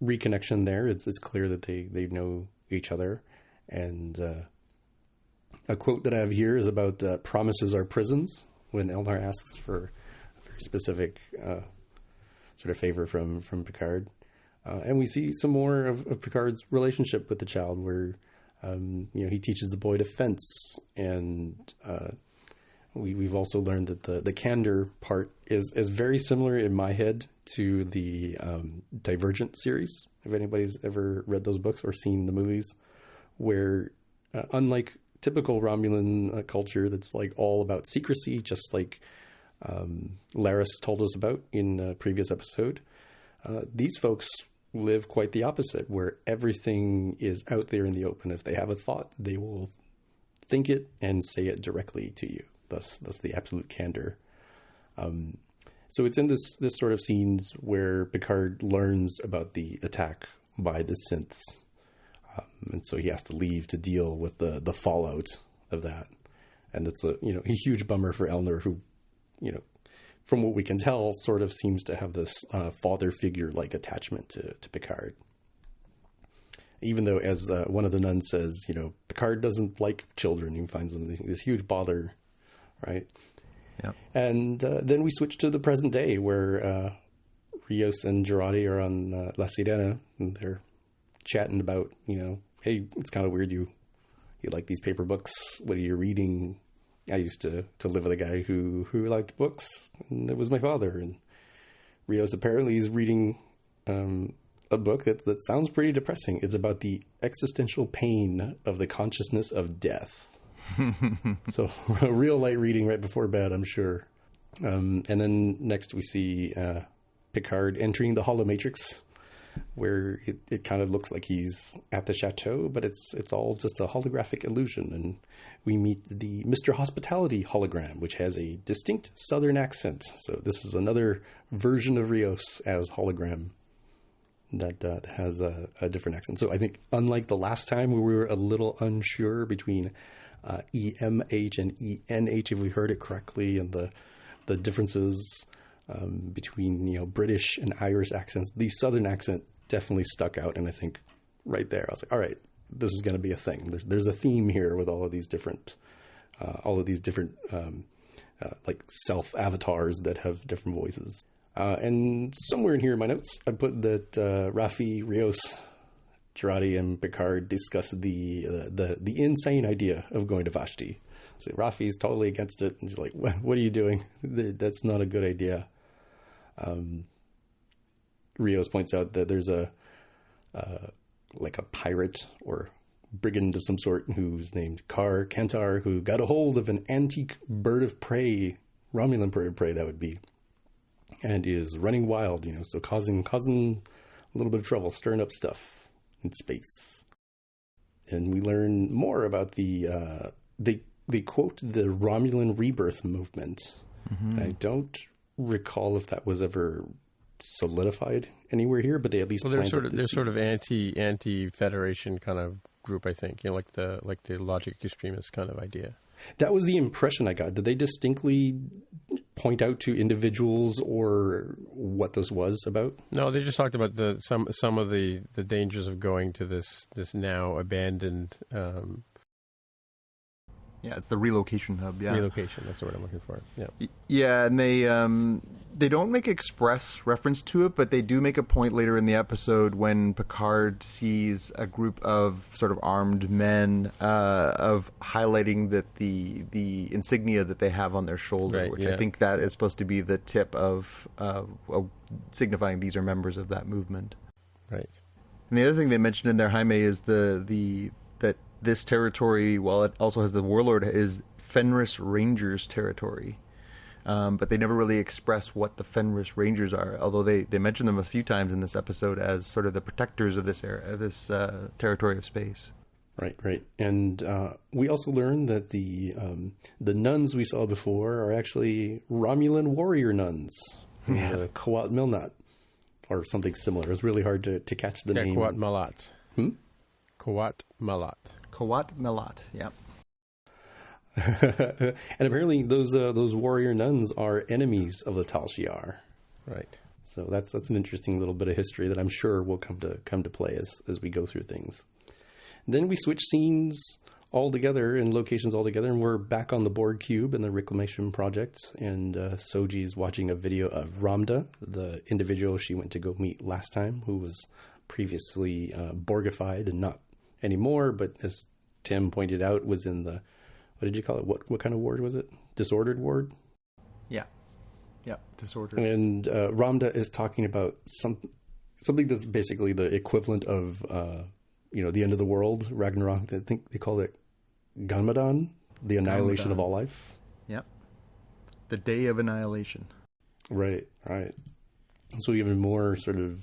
reconnection there. It's clear that they know each other. And a quote that I have here is about promises are prisons, when Elnor asks for a very specific sort of favor from Picard. And we see some more of Picard's relationship with the child, where he teaches the boy to fence, and we've also learned that the Candor part is very similar in my head to the Divergent series. If anybody's ever read those books or seen the movies, where unlike typical Romulan culture that's like all about secrecy, just like Laris told us about in a previous episode, these folks live quite the opposite, where everything is out there in the open. If they have a thought, they will think it and say it directly to you. Thus the absolute candor. So it's in this sort of scenes where Picard learns about the attack by the synths. And so he has to leave to deal with the fallout of that. And it's a huge bummer for Elnor, who, from what we can tell, sort of seems to have this father figure-like attachment to Picard. Even though, as one of the nuns says, Picard doesn't like children. He finds them this huge bother, right? Yeah. And then we switch to the present day, where Rios and Jurati are on La Sirena, and they're chatting about, hey, it's kind of weird you like these paper books. What are you reading? I used to live with a guy who liked books, and it was my father. And Rios apparently is reading a book that sounds pretty depressing. It's about the existential pain of the consciousness of death. So a real light reading right before bed, I'm sure. And then next we see Picard entering the holomatrix, where it kind of looks like he's at the chateau, but it's all just a holographic illusion. And we meet the Mr. Hospitality hologram, which has a distinct southern accent. So this is another version of Rios as hologram that has a different accent. So I think, unlike the last time where we were a little unsure between EMH and ENH, if we heard it correctly, and the differences between British and Irish accents, the southern accent definitely stuck out. And I think right there I was like, all right, this is going to be a thing. There's a theme here with all of these different like self avatars that have different voices. And somewhere in here in my notes, I put that Raffi, Rios, Jurati, and Picard discussed the insane idea of going to Vashti. So Raffi's totally against it, and he's like, "What are you doing? That's not a good idea." Rios points out that there's a pirate or brigand of some sort who's named Candor, who got a hold of an antique bird of prey, Romulan bird of prey that would be, and is running wild, so causing a little bit of trouble, stirring up stuff in space. And we learn more about they quote the Romulan rebirth movement. Mm-hmm. I don't recall if that was ever solidified anywhere here, but they at least they're sort of anti-Federation kind of group, I think. Like the logic extremist kind of idea. That was the impression I got. Did they distinctly point out to individuals or what this was about? No, they just talked about some of the dangers of going to this now abandoned. Yeah, it's the relocation hub. Yeah, relocation. That's the word I'm looking for. Yeah, yeah, and they don't make express reference to it, but they do make a point later in the episode when Picard sees a group of sort of armed men of highlighting that the insignia that they have on their shoulder, right, which yeah. I think that is supposed to be the tip of signifying these are members of that movement. Right. And the other thing they mentioned in their Jaime is that this territory, while it also has the Warlord, is Fenris Rangers territory. But they never really express what the Fenris Rangers are, although they mention them a few times in this episode as sort of the protectors of this area, this territory of space. Right. And we also learned that the nuns we saw before are actually Romulan warrior nuns. Yeah. Kawat Milnat, or something similar. It was really hard to catch the name. Kawat Malat. Kawat Malat. Kawat Malat, yeah. And apparently those warrior nuns are enemies of the Tal Shiar. Right. So that's an interesting little bit of history that I'm sure will come to play as we go through things. And then we switch scenes altogether and locations altogether, and we're back on the Borg cube and the reclamation project. And Soji's watching a video of Ramda, the individual she went to go meet last time, who was previously Borgified and not anymore, but as Tim pointed out, was in the, what did you call it? What kind of ward was it? Disordered ward? Yeah, disordered. And Ramda is talking about something that's basically the equivalent of the end of the world, Ragnarok. I think they call it Ganmadan, the annihilation of all life. Yep. The day of annihilation. Right. So even more sort of,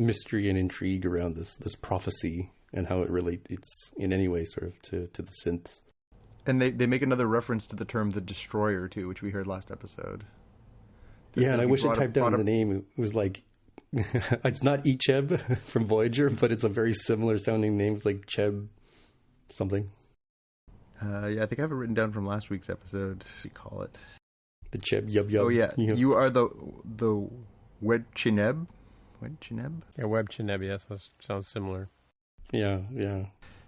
mystery and intrigue around this prophecy and how it relates in any way sort of to the synths. And they make another reference to the term the Destroyer, too, which we heard last episode. Yeah, and I wish I typed down the name. It was like, it's not Icheb from Voyager, but it's a very similar sounding name. It's like Cheb something. Yeah, I think I have it written down from last week's episode. What do you call it? The Cheb Yub Yub. Oh, yeah. You are the Webchineb? Webchineb? Yeah, Webchineb, yes. That sounds similar. Yeah.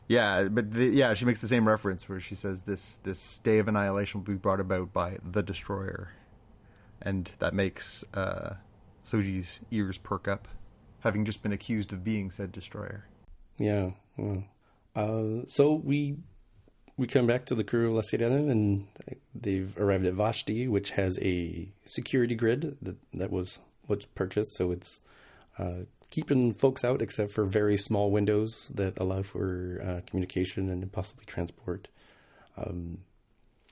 Yeah, but she makes the same reference where she says this day of annihilation will be brought about by the Destroyer. And that makes Soji's ears perk up, having just been accused of being said Destroyer. Yeah. So we come back to the crew of La Sirena, and they've arrived at Vashti, which has a security grid that was what's purchased. So it's keeping folks out except for very small windows that allow for communication and possibly transport.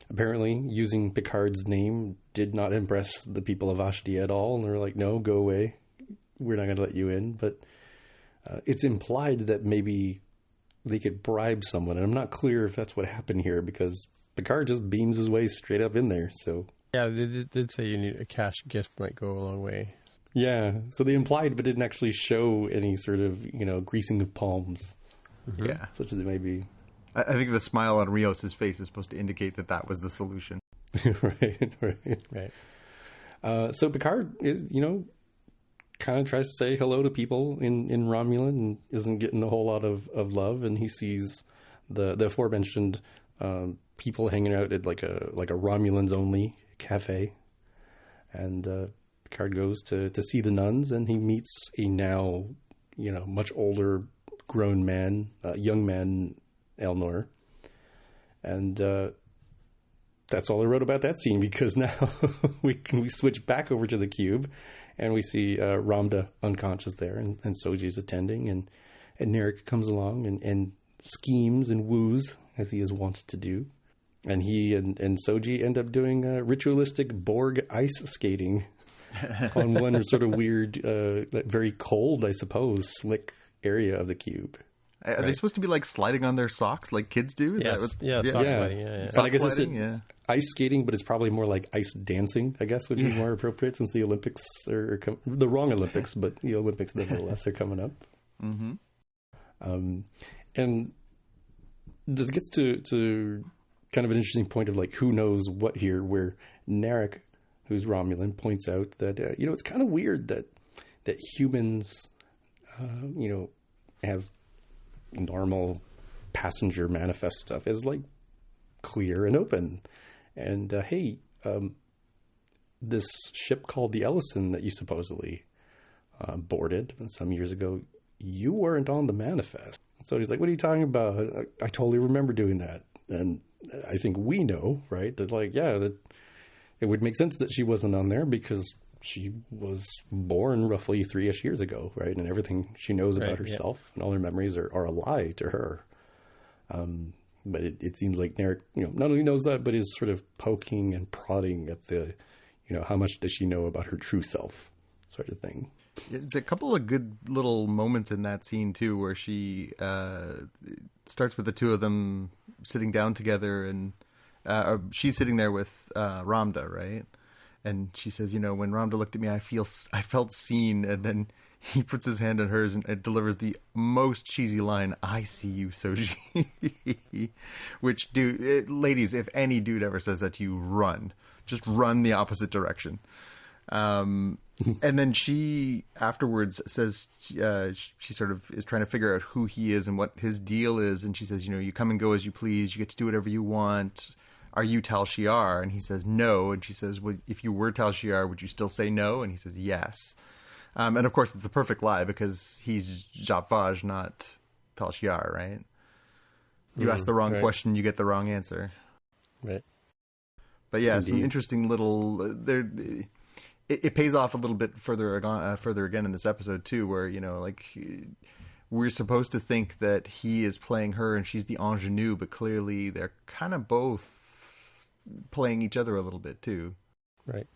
Apparently, using Picard's name did not impress the people of Vashti at all, and they're like, no, go away. We're not going to let you in. But it's implied that maybe they could bribe someone, and I'm not clear if that's what happened here, because Picard just beams his way straight up in there. So yeah, they did say you need a cash gift might go a long way. Yeah, so they implied but didn't actually show any sort of, greasing of palms. Mm-hmm. Yeah. Such as it may be. I think the smile on Rios' face is supposed to indicate that was the solution. Right. So Picard, kind of tries to say hello to people in Romulin and isn't getting a whole lot of love, and he sees the aforementioned people hanging out at like a Romulans only cafe, and Picard goes to see the nuns, and he meets a now much older grown man, young man, Elnor, and that's all I wrote about that scene, because now we switch back over to the cube. And we see Ramda unconscious there, and Soji's attending, and Narek comes along and schemes and woos, as he is wont to do. And he and Soji end up doing ritualistic Borg ice skating on one sort of weird, very cold, I suppose, slick area of the cube. Are they supposed to be like sliding on their socks like kids do? Sock sliding. Yeah. But I guess it's ice skating, but it's probably more like ice dancing, I guess, would be more appropriate, since the Olympics are the wrong Olympics, but the Olympics nevertheless are coming up. Mm-hmm. And this gets to kind of an interesting point of like who knows what here, where Narek, who's Romulan, points out that it's kind of weird that humans have normal passenger manifest stuff is like clear and open, and hey, this ship called the Ellison that you supposedly boarded some years ago, you weren't on the manifest. So he's like, what are you talking about? I totally remember doing that. And I think we know, right, that that it would make sense that she wasn't on there, because she was born roughly 3-ish years ago, right? And everything she knows about herself and all her memories are a lie to her. But it seems like Narek, not only knows that, but is sort of poking and prodding at the, how much does she know about her true self, sort of thing. It's a couple of good little moments in that scene too, where she starts with the two of them sitting down together, and she's sitting there with Ramda, right? And she says, when Ramda looked at me, I felt seen. And then he puts his hand on hers and it delivers the most cheesy line, "I see you, Soji." Which, ladies, if any dude ever says that to you, run. Just run the opposite direction. And then she afterwards says, she sort of is trying to figure out who he is and what his deal is. And she says, you come and go as you please. You get to do whatever you want. Are you Tal Shiar? And he says, no. And she says, well, if you were Tal Shiar, would you still say no? And he says, yes. And of course, it's the perfect lie, because he's Jacques Vage, not Tal Shiar, right? You ask the wrong question, you get the wrong answer. Right. But yeah, some interesting little... It pays off a little bit further again in this episode, too, where, we're supposed to think that he is playing her and she's the ingenue, but clearly they're kind of both playing each other a little bit too. Right.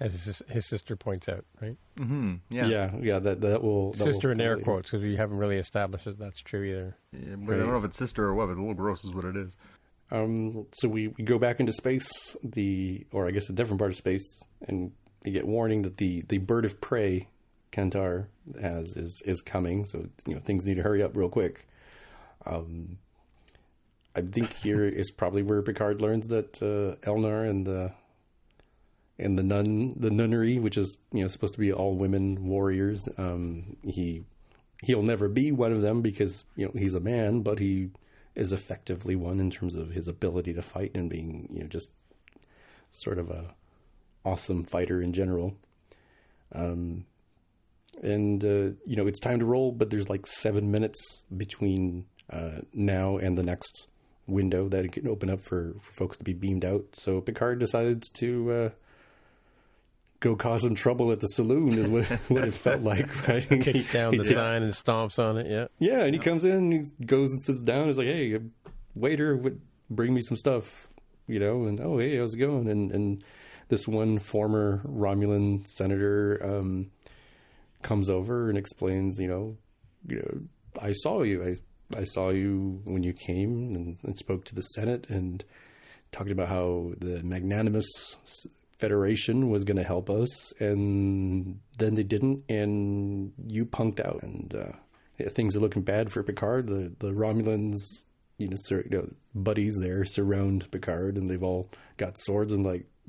As his sister points out, right? Mm-hmm. Yeah. That will sister in air quotes, because we haven't really established that that's true either. Yeah, but I don't know if it's sister or what. But it's a little gross, is what it is. So we go back into space, or I guess a different part of space, and you get warning that the bird of prey Candor is coming. So things need to hurry up real quick. I think here is probably where Picard learns that Elnor and the nunnery, which is supposed to be all women warriors, he'll never be one of them because he's a man, but he is effectively one in terms of his ability to fight and being just sort of a awesome fighter in general. It's time to roll, but there's like 7 minutes between now and the next window that it can open up for folks to be beamed out. So Picard decides to go cause some trouble at the saloon is what it felt like, right? Kicks down the sign and stomps on it, yeah. Yeah, and he comes in, he goes and sits down. He's like, hey, waiter, bring me some stuff, and, oh, hey, how's it going? And this one former Romulan senator comes over and explains, I saw you. I saw you when you came and spoke to the Senate and talked about how the magnanimous Federation was going to help us, and then they didn't, and you punked out, and things are looking bad for Picard. The Romulans, buddies there surround Picard, and they've all got swords, and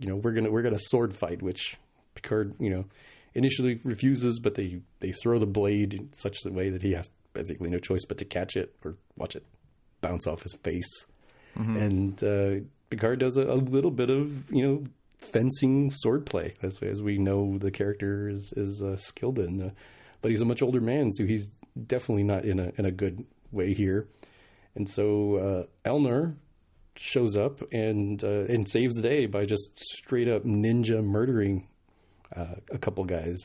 we're gonna sword fight, which Picard initially refuses, but they throw the blade in such a way that he has basically no choice but to catch it or watch it bounce off his face. Mm-hmm. And Picard does a little bit of fencing swordplay, as we know the character is skilled in, but he's a much older man, so he's definitely not in a good way here. And so Elnor shows up and saves the day by just straight up ninja murdering a couple guys,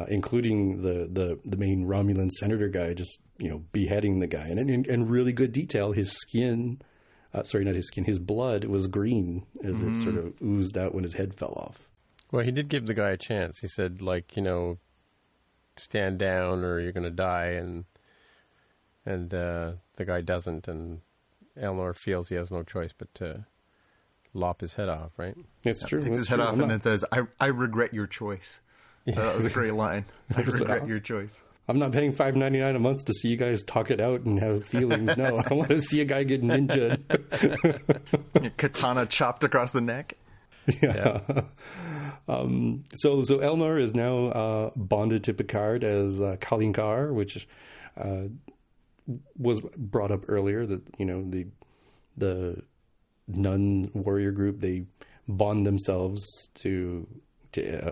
including the main Romulan senator guy, just beheading the guy, and in really good detail. His skin, his blood was green as it sort of oozed out when his head fell off. Well, he did give the guy a chance. He said, stand down or you're going to die, and the guy doesn't, and Elnor feels he has no choice but to lop his head off, right? It's true. Takes his head off and then says, I regret your choice. Yeah. That was a great line. I regret your choice. I'm not paying $5.99 a month to see you guys talk it out and have feelings. No, I want to see a guy get ninja. Katana chopped across the neck. Yeah. So Elnor is now bonded to Picard as Kalinkar, which was brought up earlier, that the nun warrior group, they bond themselves to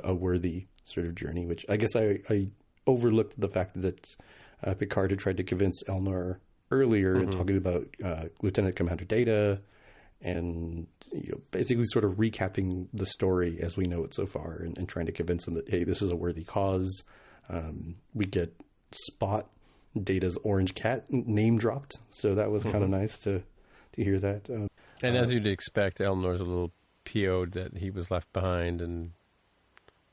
a worthy sort of journey, which I guess I overlooked the fact that Picard had tried to convince Elnor earlier in talking about Lieutenant Commander Data, and basically sort of recapping the story as we know it so far, and trying to convince him that, hey, this is a worthy cause. We get Spot, Data's orange cat, name dropped, so that was kind of nice to hear that. And as you'd expect, Elnor's a little PO'd that he was left behind and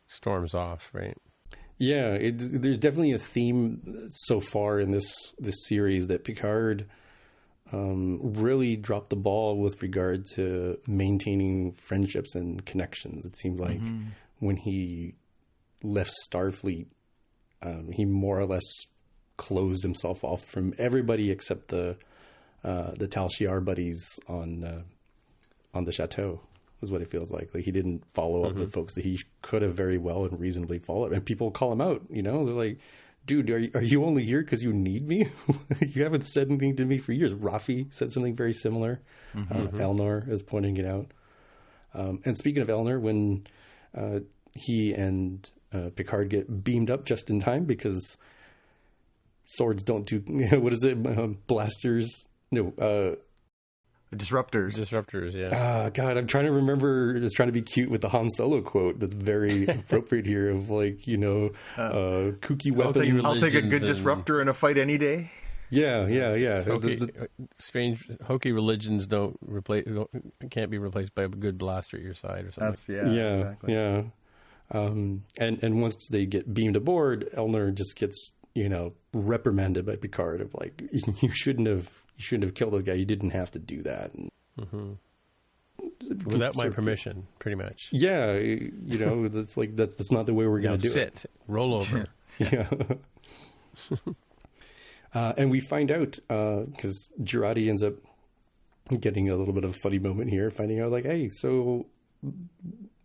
storms off, right? Yeah, there's definitely a theme so far in this series that Picard really dropped the ball with regard to maintaining friendships and connections. It seemed like when he left Starfleet, he more or less closed himself off from everybody except the Tal Shiar buddies on the chateau, is what it feels like. Like he didn't follow up with folks that he could have very well and reasonably followed. And people call him out, they're like, dude, are you only here because you need me? You haven't said anything to me for years. Rafi said something very similar. Elnor is pointing it out. And speaking of Elnor, when he and Picard get beamed up just in time because swords don't do, what is it? Blasters? No, Disruptors, yeah. God, I'm trying to remember. Just trying to be cute with the Han Solo quote. That's very appropriate here. Of kooky weapon. I'll take a good disruptor in a fight any day. Yeah. Strange hokey religions can't be replaced by a good blaster at your side or something. Exactly. Yeah. And once they get beamed aboard, Elnor just gets, reprimanded by Picard of like, you shouldn't have killed this guy. You didn't have to do that. Without my permission, pretty much. Yeah, that's not the way we're going to do it. Roll over. Yeah. And we find out, because Jurati ends up getting a little bit of a funny moment here, finding out like, hey, so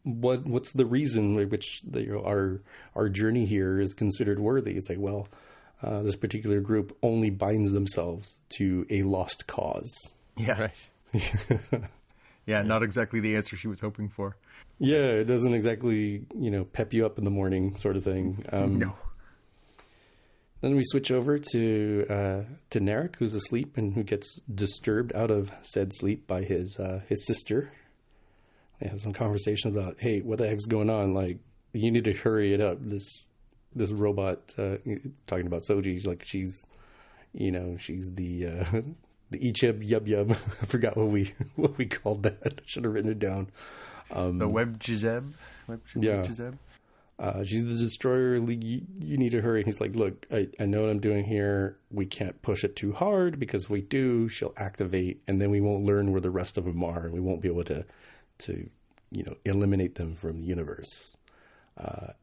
what's the reason which our journey here is considered worthy? It's like, well, this particular group only binds themselves to a lost cause. Yeah. Right. Yeah, not exactly the answer she was hoping for. Yeah, it doesn't exactly, pep you up in the morning sort of thing. No. Then we switch over to Narek, who's asleep and who gets disturbed out of said sleep by his sister. They have some conversation about, hey, what the heck's going on? Like, you need to hurry it up. This robot, talking about Soji, like she's the Ichib Yub Yub. I forgot what we called that. I should have written it down. The Web Jizeb. Yeah. She's the destroyer. You need to hurry. And he's like, look, I know what I'm doing here. We can't push it too hard because if we do, she'll activate and then we won't learn where the rest of them are. We won't be able to eliminate them from the universe.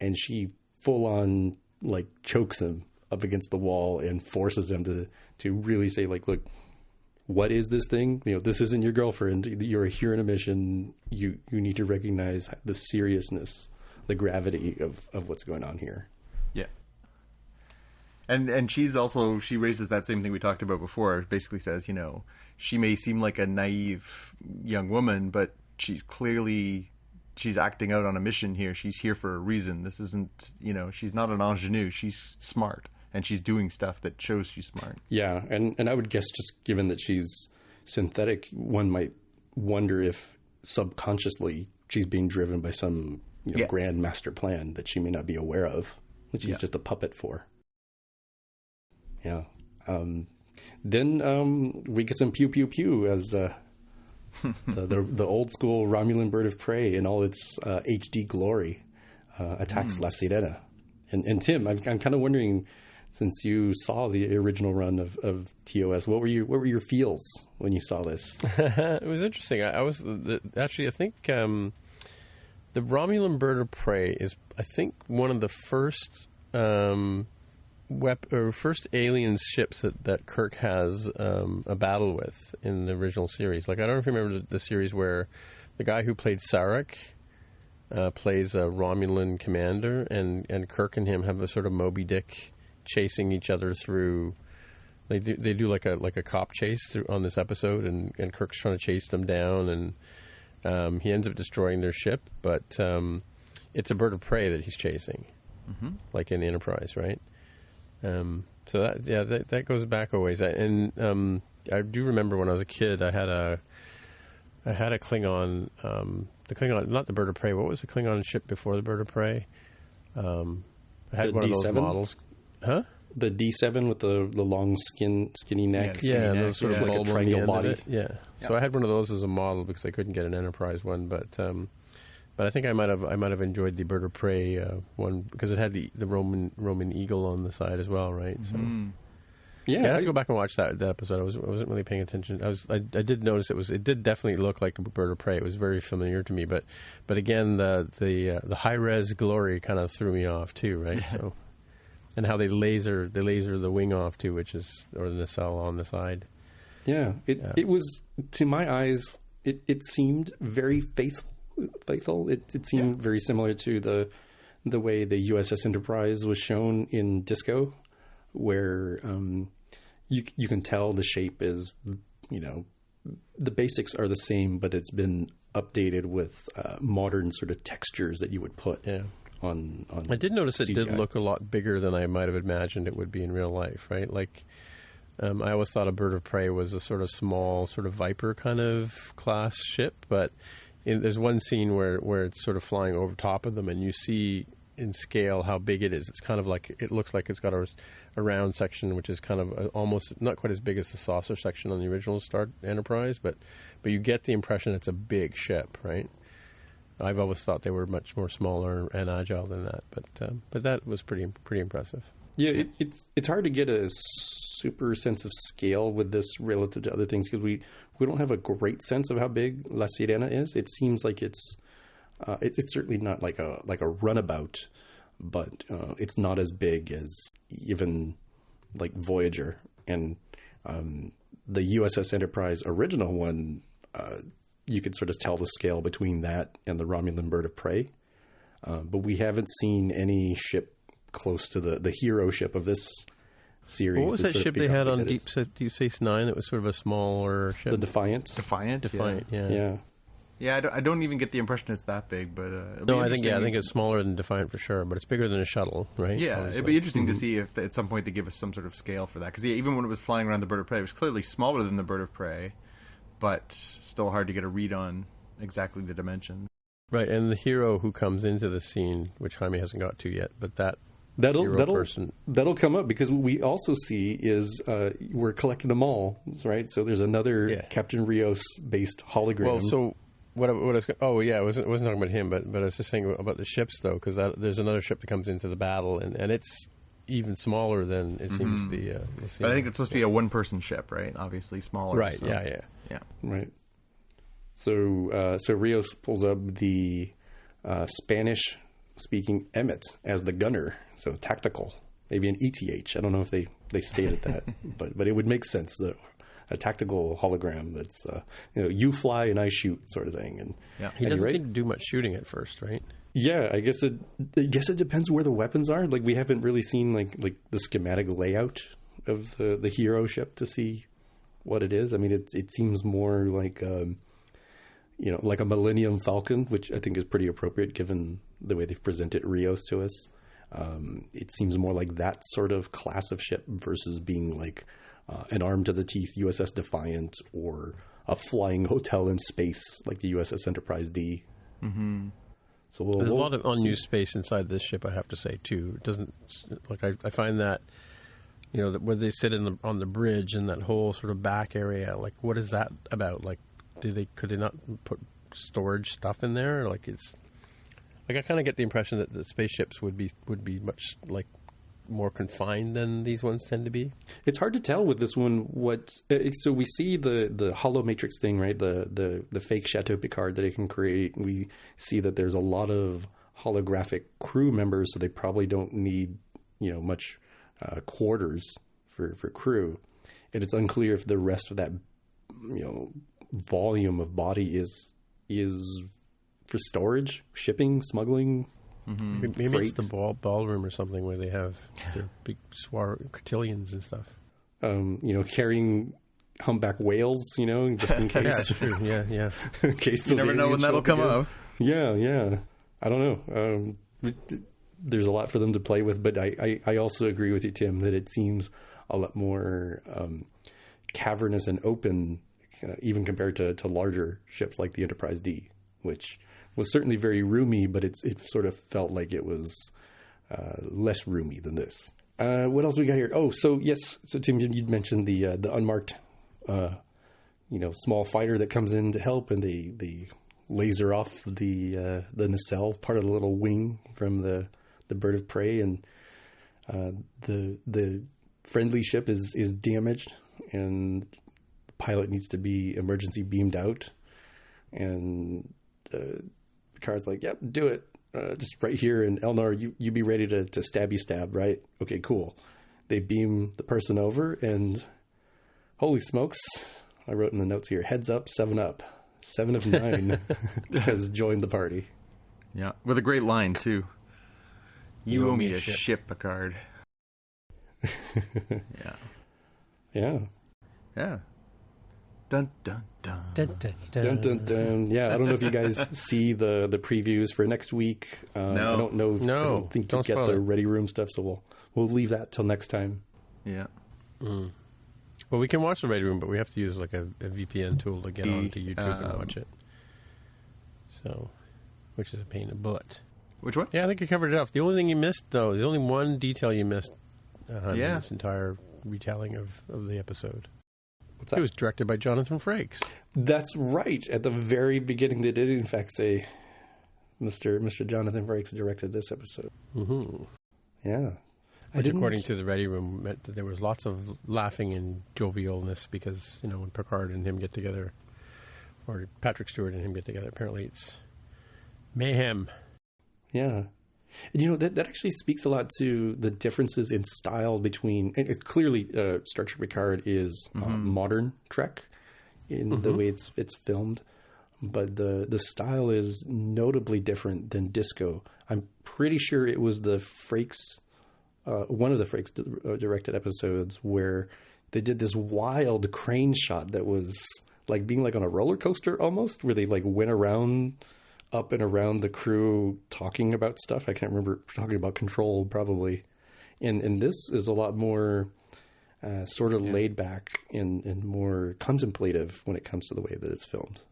And she full on like chokes him up against the wall and forces him to really say like, look, what is this thing? This isn't your girlfriend. You're here on a mission. You need to recognize the seriousness, the gravity of what's going on here. Yeah. And she raises that same thing we talked about before. It basically says, she may seem like a naive young woman, but she's acting out on a mission here. She's here for a reason. This isn't, she's not an ingenue. She's smart. And she's doing stuff that shows she's smart. Yeah, and I would guess just given that she's synthetic, one might wonder if subconsciously she's being driven by some grand master plan that she may not be aware of, that she's just a puppet for. Yeah. Then we get some pew pew pew as the old school Romulan bird of prey in all its HD glory attacks La Sirena. And Tim, I'm kind of wondering, since you saw the original run of TOS, what were your feels when you saw this? It was interesting. I think the Romulan bird of prey is, I think, one of the first first alien ships that Kirk has a battle with in the original series. Like, I don't know if you remember the series where the guy who played Sarek plays a Romulan commander, and Kirk and him have a sort of Moby Dick chasing each other through. They do like a cop chase through on this episode, and Kirk's trying to chase them down, and he ends up destroying their ship, but it's a bird of prey that he's chasing, like in the Enterprise, right? So that goes back a ways. And I do remember when I was a kid, I had a Klingon, the Klingon, not the bird of prey. What was the Klingon ship before the bird of prey? I had the one D7? of those models. Huh? The D7 with the long skinny neck. Yeah, those sort of like a bulb on triangle the end of body. it. Yeah. So I had one of those as a model because I couldn't get an Enterprise one, but I think I might have enjoyed the bird of prey one because it had the Roman eagle on the side as well, right? So I had to go back and watch that episode. I wasn't really paying attention. I did notice it did definitely look like a bird of prey. It was very familiar to me, but again the high res glory kind of threw me off too, right? So. And how they laser the wing off too, or the nacelle on the side. Yeah, it was, to my eyes, it seemed very faithful. It seemed very similar to the way the USS Enterprise was shown in Disco, where you can tell the shape is, the basics are the same, but it's been updated with modern sort of textures that you would put. Yeah. On I did notice CGI. It did look a lot bigger than I might have imagined it would be in real life, right? Like, I always thought a bird of prey was a sort of small, sort of Viper kind of class ship, but there's one scene where it's sort of flying over top of them, and you see in scale how big it is. It's kind of like, it looks like it's got a round section, which is kind of almost not quite as big as the saucer section on the original Star Enterprise, but you get the impression it's a big ship, right? I've always thought they were much more smaller and agile than that. But that was pretty impressive. Yeah, it's hard to get a super sense of scale with this relative to other things because we don't have a great sense of how big La Sirena is. It seems like it's certainly not like a runabout, but it's not as big as even like Voyager and the USS Enterprise original one. You could sort of tell the scale between that and the Romulan Bird of Prey, but we haven't seen any ship close to the hero ship of this series. What was that ship they had on Deep Space Nine? It was sort of a smaller ship. The Defiant. Yeah. Yeah, I don't even get the impression it's that big, but I think it's smaller than Defiant for sure, but it's bigger than a shuttle, right? Yeah, it'd be interesting to see if at some point they give us some sort of scale for that, because even when it was flying around the Bird of Prey, it was clearly smaller than the Bird of Prey, but still hard to get a read on exactly the dimensions. Right, and the hero who comes into the scene, which Jaime hasn't got to yet, but that'll come up because what we also see is we're collecting them all, right? So there's another Captain Rios based hologram. Well, so what I was I wasn't talking about him, but I was just saying about the ships though, because there's another ship that comes into the battle, and it's even smaller than it seems the But I think it's supposed to be a one-person ship, right? Obviously smaller. Right. So. Yeah. Right. So Rios pulls up the Spanish-speaking Emmett as the gunner, so tactical, maybe an ETH. I don't know if they stated that, but it would make sense that a tactical hologram that's you fly and I shoot sort of thing. And he doesn't seem to do much shooting at first, right? Yeah, I guess it depends where the weapons are. Like we haven't really seen like the schematic layout of the hero ship to see what it is. I mean, it seems more like like a Millennium Falcon, which I think is pretty appropriate given the way they've presented Rios to us. It seems more like that sort of class of ship versus being like an arm to the teeth USS Defiant or a flying hotel in space like the USS Enterprise D. Mm-hmm. So there's a lot of unused space inside this ship, I have to say too. It doesn't I find that that where they sit on the bridge and that whole sort of back area. Like, what is that about? Like, could they not put storage stuff in there? Like, it's like I kind of get the impression that the spaceships would be much like more confined than these ones tend to be. It's hard to tell with this one so we see the hollow matrix thing, right? The fake Chateau Picard that it can create. We see that there's a lot of holographic crew members, so they probably don't need much quarters for crew, and it's unclear if the rest of that volume of body is for storage, shipping, smuggling. Mm-hmm. Maybe it's the ballroom or something where they have their big cotillions and stuff. Carrying humpback whales, just in case. Yeah, true. Yeah. In case you never know when that'll come up. Yeah. I don't know. There's a lot for them to play with, but I also agree with you, Tim, that it seems a lot more cavernous and open, even compared to larger ships like the Enterprise D, which was certainly very roomy, but it sort of felt like it was less roomy than this. What else we got here? Oh, so yes. So Tim, you'd mentioned the unmarked, small fighter that comes in to help, and they laser off the nacelle, part of the little wing from the Bird of Prey, and the friendly ship is damaged, and the pilot needs to be emergency beamed out, and Picard's like, yep, do it. Just right here. And Elnor, you be ready to stabby stab, right? Okay, cool. They beam the person over, and holy smokes, I wrote in the notes here, heads up, 7 up. 7 of 9 has joined the party. Yeah, with a great line, too. You owe me a ship, Picard. Yeah. Dun, dun, dun. Dun, dun, dun. Dun, dun, dun. Yeah, I don't know if you guys see the previews for next week. No. I don't know. No. I don't think you get the Ready Room stuff, so we'll leave that till next time. Yeah. Mm. Well, we can watch the Ready Room, but we have to use like a VPN tool to get onto YouTube and watch it. So, which is a pain in the butt. Which one? Yeah, I think you covered it up. The only thing you missed, though, there's only one detail you missed in this entire retelling of the episode. What's that? It was directed by Jonathan Frakes. That's right. At the very beginning, they did, in fact, say Mr. Jonathan Frakes directed this episode. Mm-hmm. Yeah. Which, according to the Ready Room, meant that there was lots of laughing and jovialness because, when Picard and him get together, or Patrick Stewart and him get together, apparently it's mayhem. Yeah. And, that actually speaks a lot to the differences in style between... And it's clearly, Star Trek Picard is modern Trek in the way it's filmed. But the style is notably different than Disco. I'm pretty sure it was the Frakes... one of the Frakes directed episodes where they did this wild crane shot that was like being like on a roller coaster almost, where they like went up and around the crew talking about stuff. I can't remember, talking about Control probably. And this is a lot more sort of laid back and more contemplative when it comes to the way that it's filmed.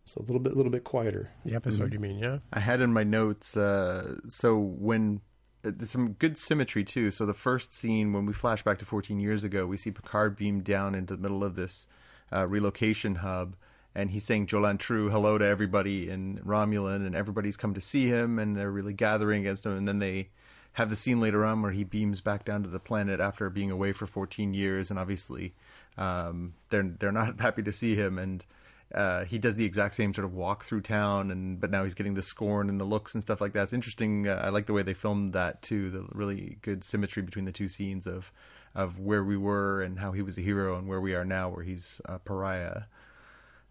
So a little bit quieter. The episode, you mean, yeah? I had in my notes, so when... There's some good symmetry, too. So the first scene, when we flash back to 14 years ago, we see Picard beamed down into the middle of this relocation hub, and he's saying Jolan True, hello to everybody in Romulin, and everybody's come to see him, and they're really gathering against him. And then they have the scene later on where he beams back down to the planet after being away for 14 years, and obviously they're not happy to see him, and he does the exact same sort of walk through town, but now he's getting the scorn and the looks and stuff like that. It's interesting. I like the way they filmed that too. The really good symmetry between the two scenes of where we were and how he was a hero and where we are now, where he's a pariah.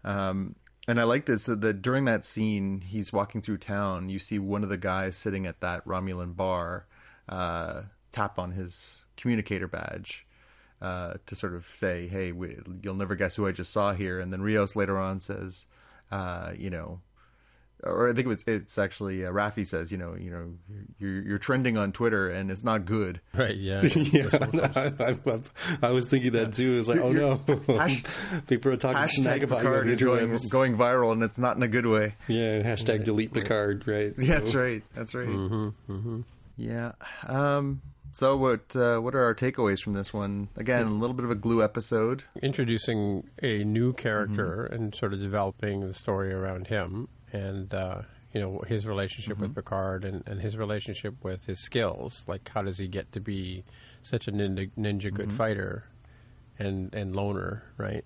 And I like this. So that during that scene, he's walking through town. You see one of the guys sitting at that Romulan bar tap on his communicator badge. To sort of say, hey, you'll never guess who I just saw here. And then Rios later on says, or I think it's actually Raffi says, you're trending on Twitter and it's not good. Right, yeah. I was thinking that too. It's like, oh no. People are talking smack about Picard is going viral and it's not in a good way. Yeah, hashtag delete Picard, right? Yeah, that's right. That's right. Mm-hmm, mm-hmm. Yeah. So what are our takeaways from this one? Again, a little bit of a glue episode. Introducing a new character and sort of developing the story around him and, his relationship with Picard and his relationship with his skills. Like, how does he get to be such a ninja good fighter and loner, right?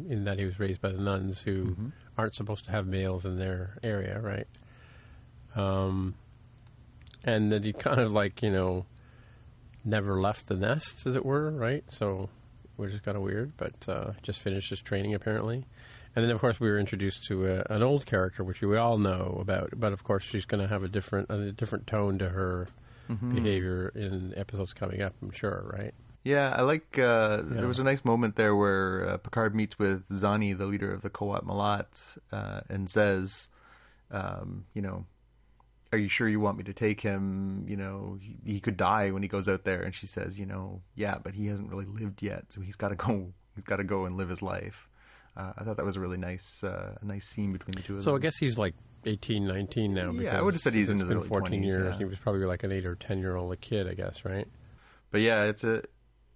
In that he was raised by the nuns who aren't supposed to have males in their area, right? And that he kind of like, never left the nest, as it were, right? So, which is kind of weird, but just finished his training, apparently. And then, of course, we were introduced to an old character, which we all know about, but, of course, she's going to have a different tone to her behavior in episodes coming up, I'm sure, right? Yeah, I like, there was a nice moment there where Picard meets with Zani, the leader of the Kowat Malat, and says, are you sure you want me to take him? He could die when he goes out there. And she says, yeah, but he hasn't really lived yet. So he's got to go. He's got to go and live his life. I thought that was a really nice scene between the two of them. So I guess he's like 18, 19 now. Yeah, I would have said he's in his early 14 20s. years. Yeah. He was probably like an 8 or 10-year-old kid, I guess, right? But yeah,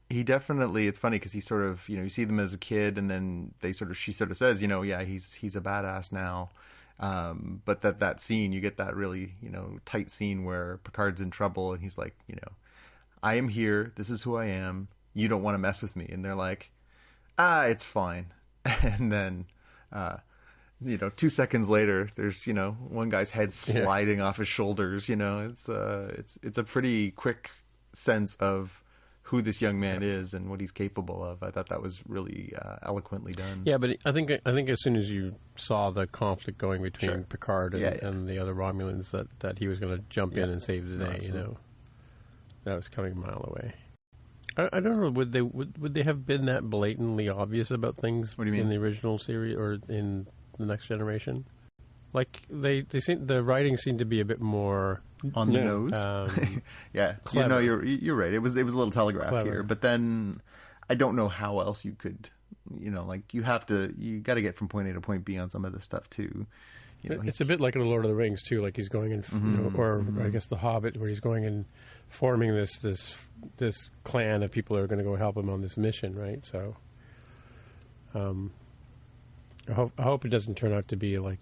he definitely, it's funny because he sort of, you see them as a kid and then she sort of says, yeah, he's a badass now. But that scene, you get that really, tight scene where Picard's in trouble and he's like, I am here. This is who I am. You don't want to mess with me. And they're like, it's fine. And then, 2 seconds later, there's, one guy's head sliding off his shoulders. It's a pretty quick sense of who this young man is and what he's capable of. I thought that was really eloquently done. Yeah, but I think as soon as you saw the conflict going between Picard and the other Romulans, that he was going to jump in and save the day. That was coming a mile away. I don't know. Would they have been that blatantly obvious about things What do you mean? In the original series or in the Next Generation? Like they seem, the writing seemed to be a bit more on the nose. Yeah, clever. You're right. It was a little telegraphed Clever. here, but then I don't know how else you could, you got to get from point A to point B on some of this stuff too. It's a bit like in The Lord of the Rings too, like he's going in, I guess The Hobbit, where he's going and forming this clan of people who are going to go help him on this mission, right? So, I hope it doesn't turn out to be like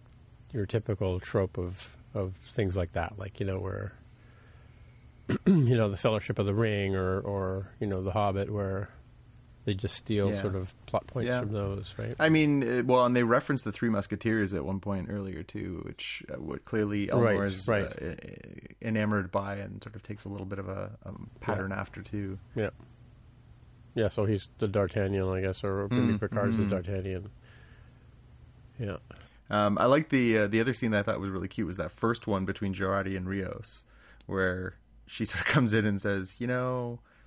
your typical trope of of things like that, like, where, the Fellowship of the Ring or The Hobbit, where they just steal sort of plot points from those, right? I mean, and they reference the Three Musketeers at one point earlier too, which clearly Elmore is enamored by and sort of takes a little bit of a pattern after too. Yeah. Yeah, so he's the D'Artagnan, I guess, or maybe Picard's the D'Artagnan. Yeah. I like the other scene that I thought was really cute was that first one between Jurati and Rios, where she sort of comes in and says,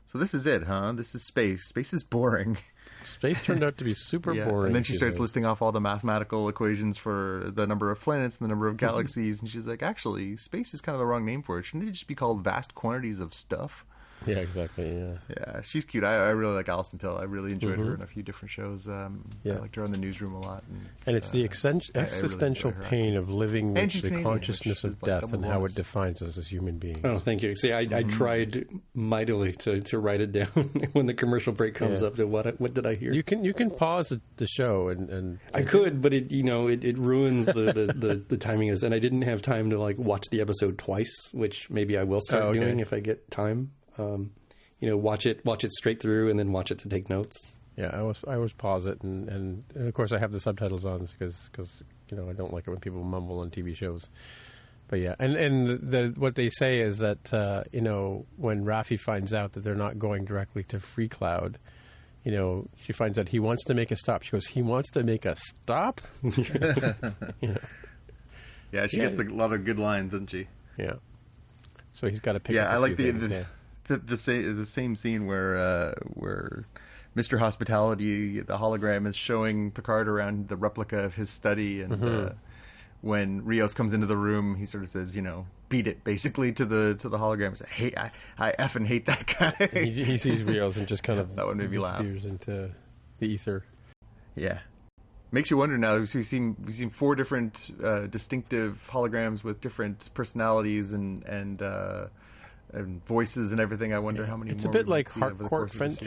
so this is it, huh? This is space. Space is boring. Space turned out to be super boring. And then she starts listing off all the mathematical equations for the number of planets and the number of galaxies. And she's like, actually, space is kind of the wrong name for it. Shouldn't it just be called vast quantities of stuff? Yeah, exactly, yeah. Yeah, she's cute. I really like Alison Pill. I really enjoyed her in a few different shows. I liked her on The Newsroom a lot. And it's the existential pain of living with the consciousness of death and how it defines us as human beings. Oh, thank you. See, I tried mightily to write it down when the commercial break comes up. To what did I hear? You can pause the show and I could, but it ruins the timing. And I didn't have time to watch the episode twice, which maybe I will start doing if I get time. Watch it straight through and then watch it to take notes. Yeah, I always pause it and of course I have the subtitles on because I don't like it when people mumble on TV shows. But yeah, and what they say is that when Raffi finds out that they're not going directly to Free Cloud, she finds out he wants to make a stop. She goes, he wants to make a stop? Yeah, she gets a lot of good lines, doesn't she? Yeah. So he's got to pick up I like things, the same scene where Mr. Hospitality, the hologram, is showing Picard around the replica of his study, and when Rios comes into the room, he sort of says, "Beat it," basically to the hologram. Says, "Hey, I effing hate that guy." He sees Rios and just kind of that one made me laugh. Disappears into the ether. Yeah, makes you wonder now. We've seen 4 different distinctive holograms with different personalities and voices and everything. I wonder how many. It's more a bit like Harcourt French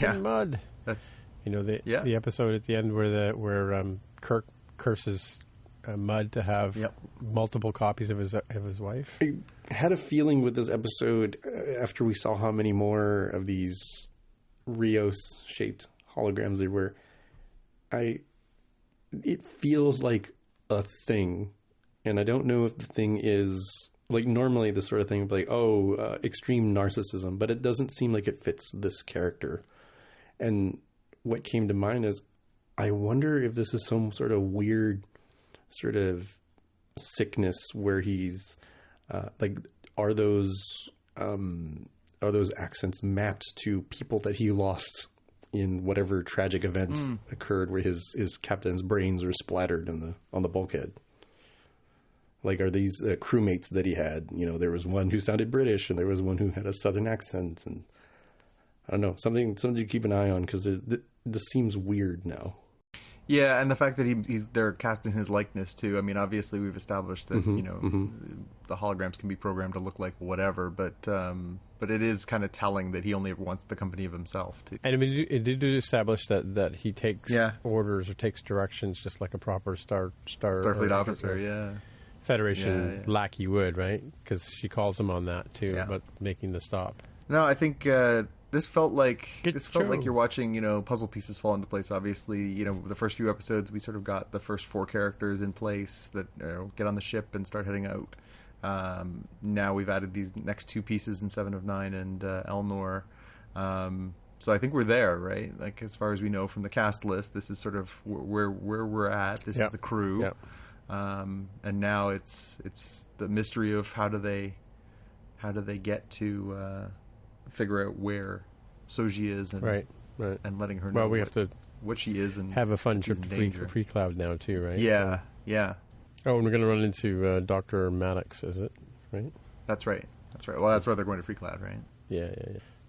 Mud. That's the episode at the end where Kirk curses Mudd to have multiple copies of his wife. I had a feeling with this episode after we saw how many more of these Rios shaped holograms there were. It feels like a thing, and I don't know if the thing is normally the sort of thing of extreme narcissism, but it doesn't seem like it fits this character. And what came to mind is, I wonder if this is some sort of weird sort of sickness where he's are those accents mapped to people that he lost in whatever tragic event occurred where his captain's brains were splattered on the bulkhead. Are these crewmates that he had? There was one who sounded British and there was one who had a southern accent, and I don't know, something to keep an eye on, because this seems weird now. Yeah, and the fact that they're casting his likeness too. I mean, obviously we've established that the holograms can be programmed to look like whatever, but it is kind of telling that he only ever wants the company of himself too. And I mean, it did establish that he takes orders or takes directions just like a proper Starfleet officer, Federation lackey would, right? Because she calls him on that too, about making the stop. No, I think this felt like you're watching, puzzle pieces fall into place. Obviously, the first few episodes we sort of got the first 4 characters in place that get on the ship and start heading out. Now we've added these next 2 pieces in 7 of 9 and Elnor. So I think we're there, right? As far as we know from the cast list, this is sort of where we're at. This is the crew. Yep. And now it's the mystery of how do they get to figure out where Soji is and and letting her know. Well, we have to what she is and have a fun trip to Free Cloud now too, right? Yeah, so. Yeah. Oh, and we're going to run into Dr. Maddox, is it? Right? That's right. Well, that's why they're going to Free Cloud, right? Yeah.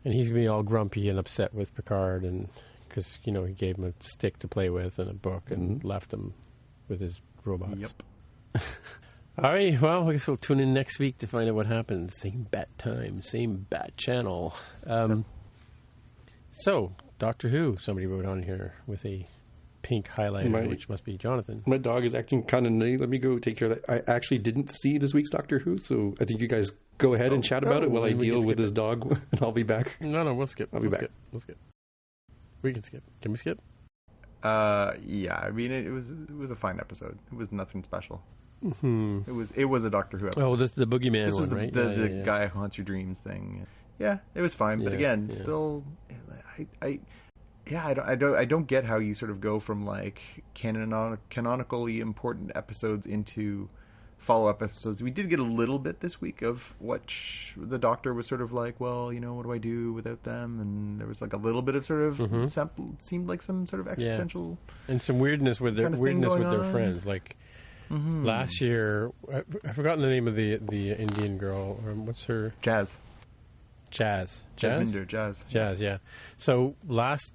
And he's going to be all grumpy and upset with Picard, and because he gave him a stick to play with and a book and left him with his robots. Yep. All right, well, I guess we'll tune in next week to find out what happens. Same bat time, same bat channel. So, Doctor Who, somebody wrote on here with a pink highlighter, which must be Jonathan. My dog is acting kind of nutty. Let me go take care of that. I actually didn't see this week's Doctor Who, so I think you guys go ahead and chat about it while I deal with this dog, and I'll be back. No, we'll skip. I'll be back. We'll skip. We can skip. Can we skip? Yeah. I mean, it was a fine episode. It was nothing special. Mm-hmm. It was a Doctor Who episode. Oh, this is the Boogeyman this was one, right? The guy who haunts your dreams thing. Yeah, it was fine, but again, still, I don't get how you sort of go from like canonically important episodes into follow-up episodes. We did get a little bit this week of what the Doctor was sort of like, well, what do I do without them? And there was like a little bit of sort of seemed like some sort of existential and some weirdness with their friends. Like last year, I've forgotten the name of the Indian girl. What's her? Jazz. Jasminder, Jazz. Yeah. So last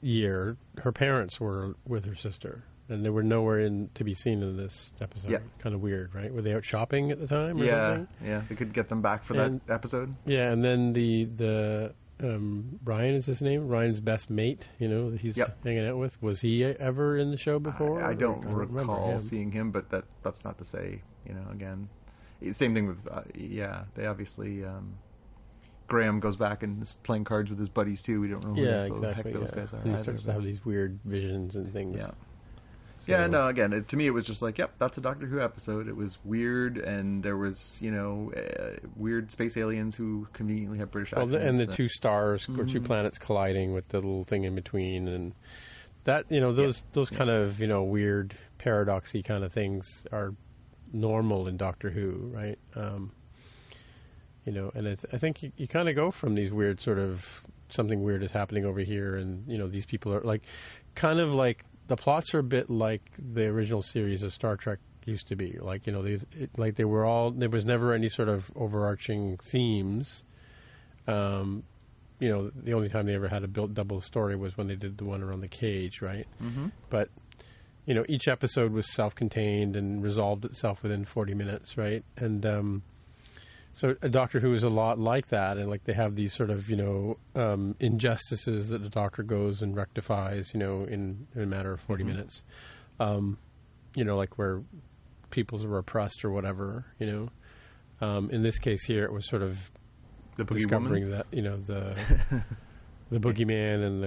year, her parents were with her sister. And they were nowhere to be seen in this episode. Yeah. Kind of weird, right? Were they out shopping at the time? Or something? Yeah. They could get them back for that episode. Yeah, and then the Ryan is his name. Ryan's best mate. That he's hanging out with. Was he ever in the show before? I don't recall seeing him, but that's not to say. Again, same thing with They obviously. Graham goes back and is playing cards with his buddies too. We don't know who the heck those guys are. And he starts to have these weird visions and things. Yeah. So. Yeah, again, to me it was just like, yep, that's a Doctor Who episode. It was weird, and there was, weird space aliens who conveniently have British accents. And the two stars or two planets colliding with the little thing in between, and that, those kind of, weird, paradoxy kind of things are normal in Doctor Who, right? And I think you kind of go from these weird sort of, something weird is happening over here, and, these people are like, kind of like, the plots are a bit like the original series of Star Trek used to be. Like, they were all, there was never any sort of overarching themes. The only time they ever had a double story was when they did the one around the cage, right? Mm-hmm. But, each episode was self-contained and resolved itself within 40 minutes, right? And, so a Doctor Who is a lot like that, and like they have these sort of injustices that the Doctor goes and rectifies, in a matter of 40 minutes, like where peoples are oppressed or whatever, In this case here, it was sort of the discovering that the boogeyman and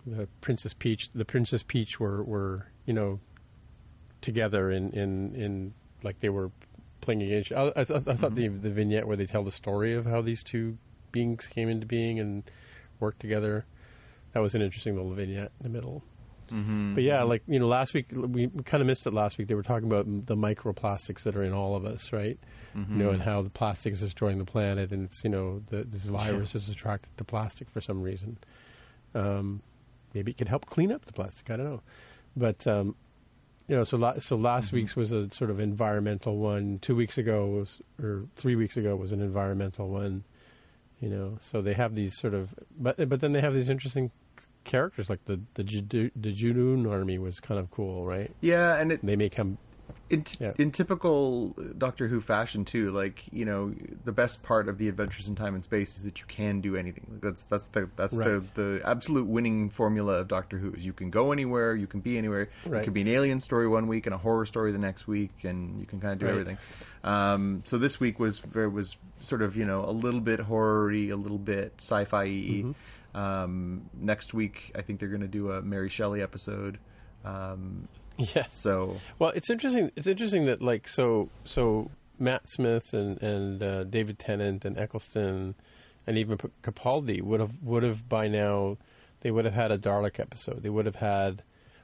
the Princess Peach. The Princess Peach were together in like they were. Playing against. I thought the vignette where they tell the story of how these two beings came into being and worked together, that was an interesting little vignette in the middle. Mm-hmm. But yeah, like last week we kind of missed it. Last week they were talking about the microplastics that are in all of us, right? Mm-hmm. And how the plastic is destroying the planet, and it's this virus is attracted to plastic for some reason. Maybe it could help clean up the plastic. I don't know, but. So last week's was a sort of environmental one. 2 weeks ago or 3 weeks ago was an environmental one. So they have these sort of, but then they have these interesting characters like the Junoon army was kind of cool, right? Yeah, and they may come. In typical Doctor Who fashion too, like the best part of the Adventures in Time and Space is that you can do anything. That's the absolute winning formula of Doctor Who is you can go anywhere, you can be anywhere. Right. It could be an alien story one week and a horror story the next week, and you can kind of do everything. So this week was sort of a little bit horror-y, a little bit sci-fi-y. Mm-hmm. Next week, I think they're going to do a Mary Shelley episode. Yeah. So it's interesting. It's interesting that like so Matt Smith and David Tennant and Eccleston and even Capaldi would have by now they would have had a Dalek episode. They would have had,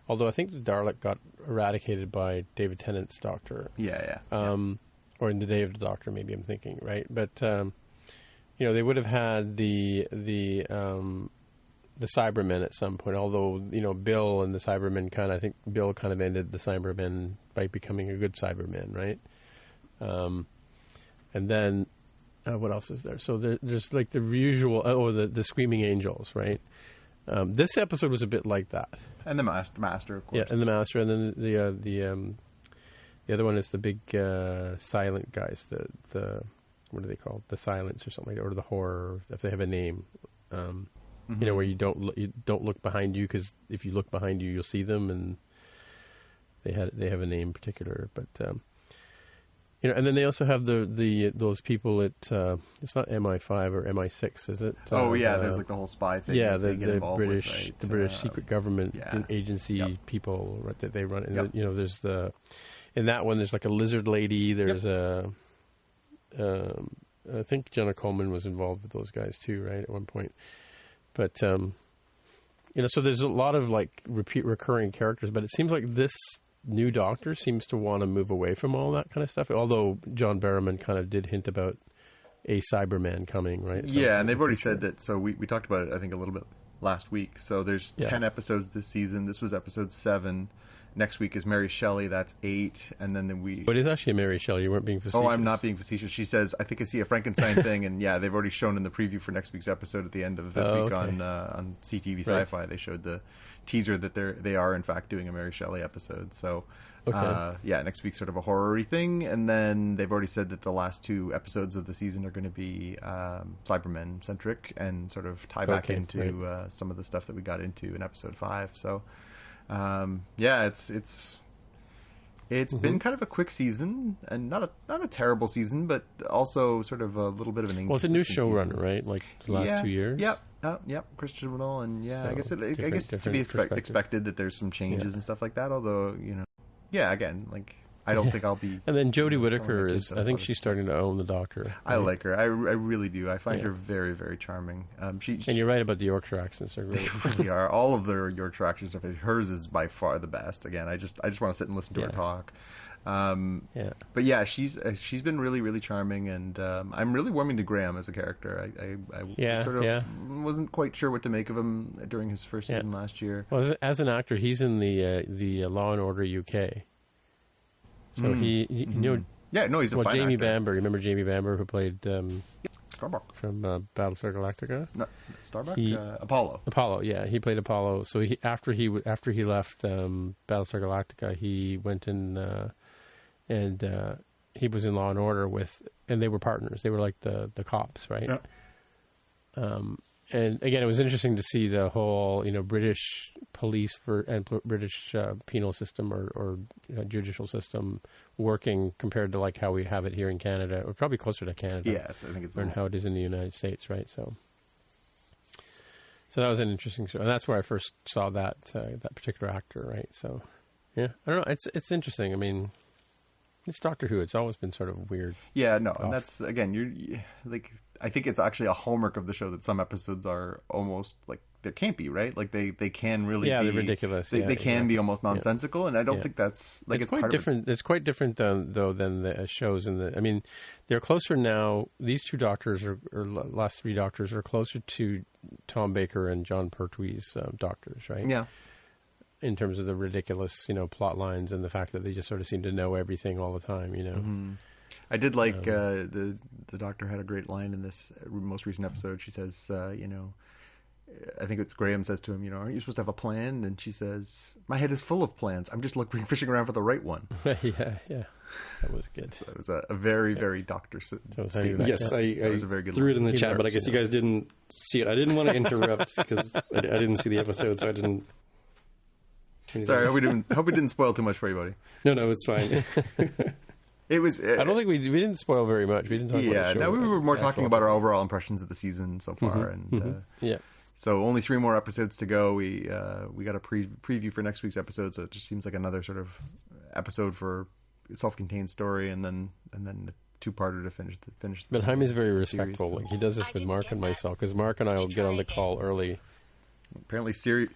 although I think the Dalek got eradicated by David Tennant's Doctor. Yeah. Or in the Day of the Doctor, maybe I'm thinking, right? But they would have had the Cybermen at some point, although, Bill and the Cybermen I think Bill kind of ended the Cybermen by becoming a good Cyberman, right? And then, what else is there? So there's like the usual, the Screaming Angels, right? This episode was a bit like that. And the Master, of course. Yeah, and the Master, and then the other one is the big silent guys, the what are they called? The Silence or something, or the Horror, if they have a name. you know, where you don't look behind you, because if you look behind you, you'll see them, and they have a name particular, but you know, and then they also have those people at it's not MI5 or MI6, is it? There's like the whole spy thing. Yeah, the British with, right? the British secret government agency people, right, that they run. And you know, there's in that one there's like a lizard lady. There's I think Jenna Coleman was involved with those guys too, right, at one point. But you know, so there's a lot of like recurring characters, but it seems like this new Doctor seems to want to move away from all that kind of stuff. Although John Barrowman kind of did hint about a Cyberman coming, right? So and they've already said that. So we talked about it, I think, a little bit last week. So there's 10 episodes this season. This was episode 7. Next week is Mary Shelley. That's 8. And then But it's actually a Mary Shelley. You weren't being facetious. Oh, I'm not being facetious. She says, I think I see a Frankenstein thing. And they've already shown in the preview for next week's episode at the end of this week on CTV Sci-Fi. They showed the teaser that they are in fact doing a Mary Shelley episode. So next week's sort of a horror-y thing. And then they've already said that the last 2 episodes of the season are going to be Cybermen centric and sort of tie back into some of the stuff that we got into in episode 5. So it's been kind of a quick season, and not a terrible season, but also sort of a little bit of an inconsistent it's a new showrunner, right? Like the last 2 years. Yep, Christian Winnell, and so I guess it's to be expected that there's some changes and stuff like that. Although, you know, again, like I don't think I'll be. And then Jodie Whittaker I think she's starting to own the Doctor. I like her. I really do. I find her very, very charming. And you're right about the Yorkshire accents. They're great. They really are. All of their Yorkshire accents. Hers is by far the best. Again, I just want to sit and listen to her talk. But she's been really, really charming, and I'm really warming to Graham as a character. I sort of wasn't quite sure what to make of him during his first season last year. Well, as an actor, he's in the Law and Order UK. So he's a fine Jamie actor. Bamber. Remember Jamie Bamber, who played Starbuck from Battlestar Galactica? No, Starbuck. Apollo. Apollo, yeah, he played Apollo. So after he left Battlestar Galactica, he went in and he was in Law and Order and they were partners. They were like the cops, right? Yeah. And again, it was interesting to see the whole, you know, British police and British penal system or judicial system working compared to like how we have it here in Canada, or probably closer to Canada. Yeah, I think it's and how it is in the United States, right? So that was an interesting show, and that's where I first saw that particular actor, right? So I don't know. It's interesting. I mean, it's Doctor Who. It's always been sort of weird. Yeah, no, and that's again, you're like. I think it's actually a hallmark of the show that some episodes are almost like they can't be, right? Like they can really be they're ridiculous. They can be almost nonsensical, and I don't think that's like it's quite different. It's quite different than the shows I mean, they're closer now. These 2 doctors or last 3 doctors are closer to Tom Baker and John Pertwee's doctors, right? Yeah. In terms of the ridiculous, you know, plot lines and the fact that they just sort of seem to know everything all the time, you know. Mm-hmm. I did like the Doctor had a great line in this most recent episode. She says, you know, I think it's Graham says to him, you know, aren't you supposed to have a plan? And she says, my head is full of plans. I'm just fishing around for the right one. yeah. That was good. So it was a very, very Doctor statement. Yes, I was a very good threw line. it in the chat, but I guess you guys didn't see it. I didn't want to interrupt because I didn't see the episode, so I didn't. Sorry, I hope we didn't spoil too much for you, buddy. No, it's fine. It was. I don't think we didn't spoil very much. We didn't talk about the show. No, we were more talking about our overall impressions of the season so far, So only 3 more episodes to go. We got a preview for next week's episode, so it just seems like another sort of episode for a self-contained story, and then the 2-parter to finish. But Jaime's very respectful. Like he does this with Mark and myself, because Mark and I will get on the call early. Apparently Siri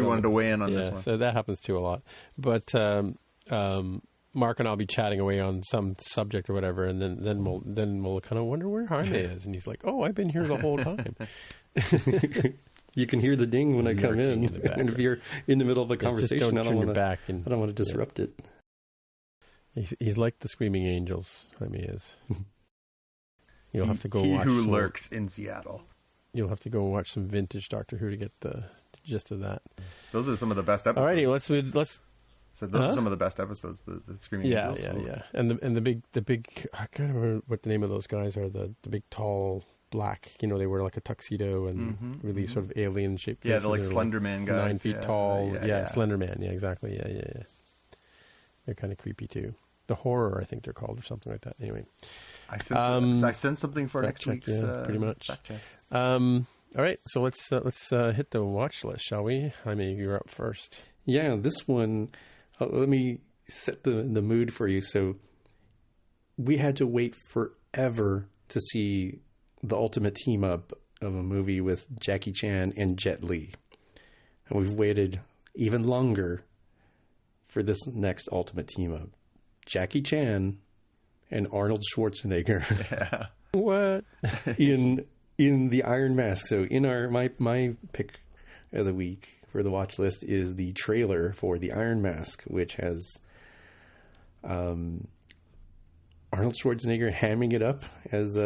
wanted to weigh in on this one. So that happens too a lot. But Mark and I'll be chatting away on some subject or whatever, and then we'll kind of wonder where Jaime is, and he's like, "Oh, I've been here the whole time." You can hear the ding when I come in, and if you're in the middle of a conversation, I don't want to disrupt it. He's like the Screaming Angels. Jaime is. You'll have to go. He watch who lurks in Seattle. You'll have to go watch some vintage Doctor Who to get the gist of that. Those are some of the best episodes. Alrighty, let's. So those are some of the best episodes. The Screaming Angels. Yeah. And the big. I can't remember what the name of those guys are. The big tall black. You know, they wear like a tuxedo and really sort of alien shaped. Yeah, they're like Slender Man guys. 9 feet tall. Slender Man. Yeah, exactly. Yeah. They're kind of creepy too. The Horror, I think they're called, or something like that. Anyway, I sense something for next week's. Pretty much. Fact check. All right, so let's hit the watch list, shall we? I mean, you're up first. Yeah, this one. Let me set the mood for you. So we had to wait forever to see the ultimate team up of a movie with Jackie Chan and Jet Li, and we've waited even longer for this next ultimate team up. Jackie Chan and Arnold Schwarzenegger. Yeah. What? in the Iron Mask. So in my pick of the week for the watch list is the trailer for the Iron Mask, which has Arnold Schwarzenegger hamming it up as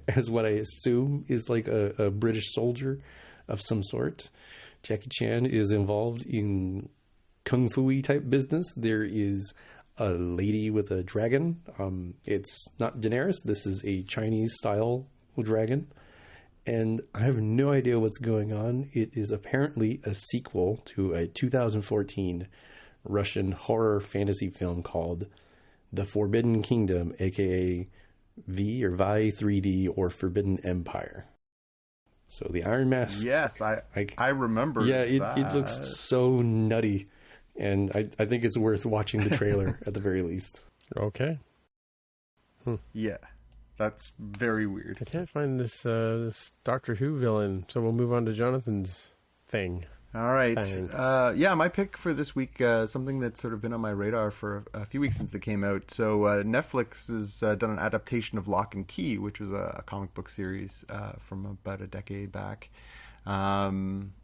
as what I assume is like a British soldier of some sort. Jackie Chan is involved in kung fu-y type business. There is a lady with a dragon. It's not Daenerys. This is a Chinese style dragon. And I have no idea what's going on. It is apparently a sequel to a 2014 Russian horror fantasy film called The Forbidden Kingdom, aka V or Vi 3D or Forbidden Empire. So the Iron Mask. Yes, I remember. Yeah, it looks so nutty. And I think it's worth watching the trailer at the very least. Okay. Yeah, that's very weird. I can't find this Doctor Who villain, so we'll move on to Jonathan's thing. All right. My pick for this week, something that's sort of been on my radar for a few weeks since it came out. So Netflix has done an adaptation of Locke and Key, which was a comic book series from about a decade back.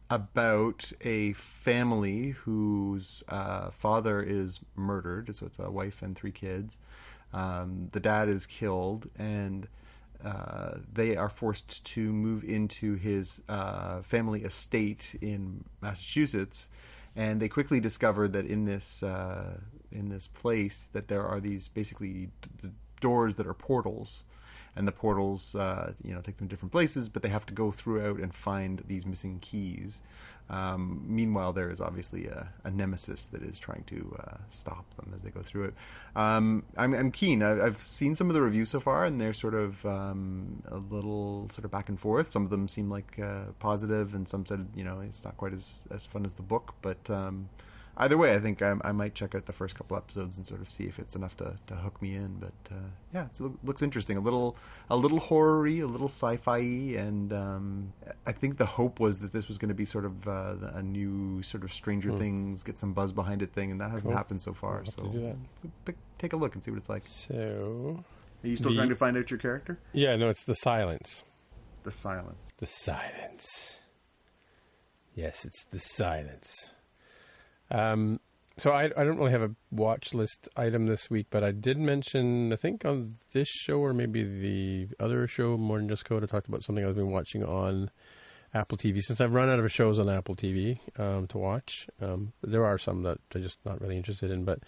About a family whose father is murdered. So it's a wife and 3 kids. The dad is killed, and they are forced to move into his family estate in Massachusetts. And they quickly discover that in this place that there are these basically doors that are portals. And the portals, take them different places, but they have to go throughout and find these missing keys. Meanwhile, there is obviously a nemesis that is trying to stop them as they go through it. I'm keen. I've seen some of the reviews so far, and they're sort of a little sort of back and forth. Some of them seem like positive, and some said, it's not quite as fun as the book, but either way, I think I might check out the first couple episodes and sort of see if it's enough to hook me in. But it looks interesting. A little horror-y, a little sci-fi-y, and I think the hope was that this was going to be sort of a new sort of Stranger Things, get some buzz behind it thing, and that hasn't happened so far. So take a look and see what it's like. So, are you still trying to find out your character? Yeah, no, it's the silence. The silence. The silence. Yes, it's the silence. So I don't really have a watch list item this week, but I did mention, I think on this show or maybe the other show, More Than Just Code, I talked about something I've been watching on Apple TV. Since I've run out of shows on Apple TV to watch, there are some that I'm just not really interested in, but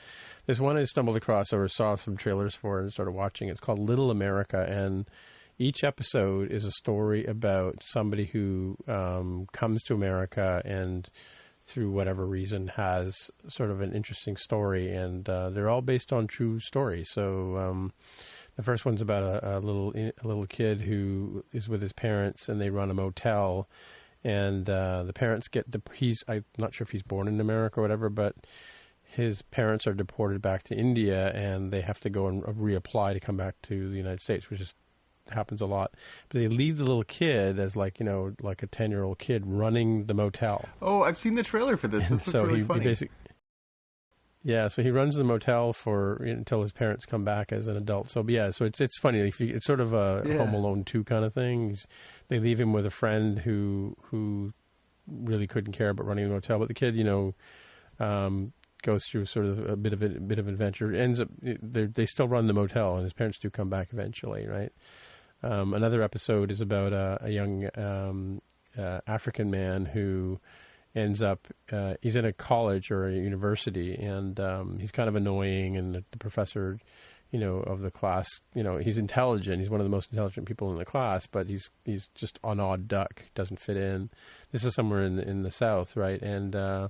this one I stumbled across or saw some trailers for and started watching. It's called Little America, and each episode is a story about somebody who comes to America and through whatever reason has sort of an interesting story, and they're all based on true stories. So the first one's about a little kid who is with his parents, and they run a motel, and the parents I'm not sure if he's born in America or whatever, but his parents are deported back to India, and they have to go and reapply to come back to the United States, which happens a lot. But they leave the little kid as like a 10-year-old kid running the motel. Oh, I've seen the trailer for this. This looks really funny. So he runs the motel until his parents come back as an adult. So so it's funny. It's sort of a Home Alone 2 kind of thing. They leave him with a friend who really couldn't care about running the motel, but the kid, goes through sort of a bit of adventure. Ends up they still run the motel, and his parents do come back eventually, right? Another episode is about a young African man who ends up he's in a college or a university, and he's kind of annoying, and the professor of the class. He's intelligent. He's one of the most intelligent people in the class, but he's just an odd duck. Doesn't fit in. This is somewhere in the South, right? And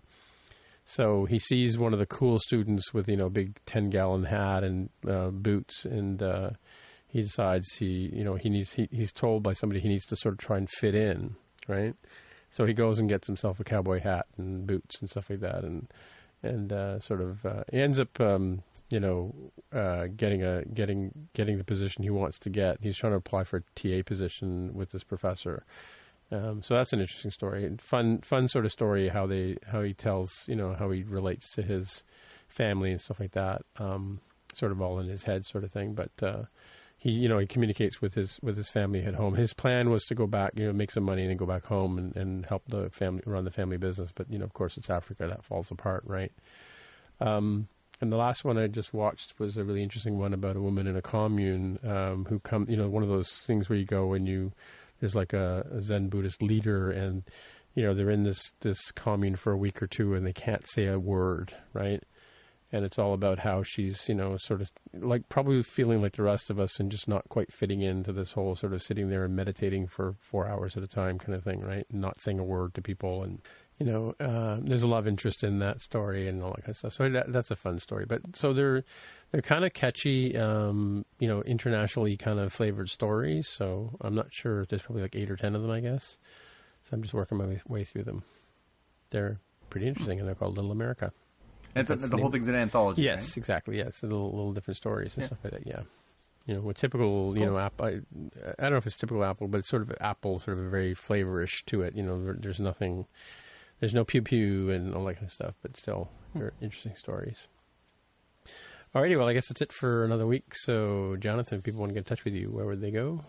so he sees one of the cool students with big 10-gallon hat and boots, and he decides he's told by somebody he needs to sort of try and fit in, right? So he goes and gets himself a cowboy hat and boots and stuff like that, and he ends up getting the position he wants to get. He's trying to apply for a TA position with this professor. So that's an interesting story. Fun sort of story how he tells how he relates to his family and stuff like that. Sort of all in his head, sort of thing. But he communicates with his family at home. His plan was to go back, make some money and then go back home and help the family run the family business. But of course, it's Africa, that falls apart, right? And the last one I just watched was a really interesting one about a woman in a commune who one of those things where you go and there's like a Zen Buddhist leader, and they're in this commune for a week or two and they can't say a word, right? And it's all about how she's sort of like probably feeling like the rest of us and just not quite fitting into this whole sort of sitting there and meditating for 4 hours at a time kind of thing, right? And not saying a word to people, and there's a lot of interest in that story and all that kind of stuff. So that's a fun story. But so they're kind of catchy, internationally kind of flavored stories. So I'm not sure. There's probably like 8 or 10 of them, I guess. So I'm just working my way through them. They're pretty interesting, and they're called Little America. And the whole thing's an anthology. Yes, right? Exactly. Yes, little different stories and stuff like that. Yeah. With typical, cool. Apple. I don't know if it's typical Apple, but it's sort of Apple, sort of a very flavorish to it. There's nothing. There's no pew-pew and all that kind of stuff, but still, they're interesting stories. Alrighty, well, I guess that's it for another week. So, Jonathan, if people want to get in touch with you, where would they go?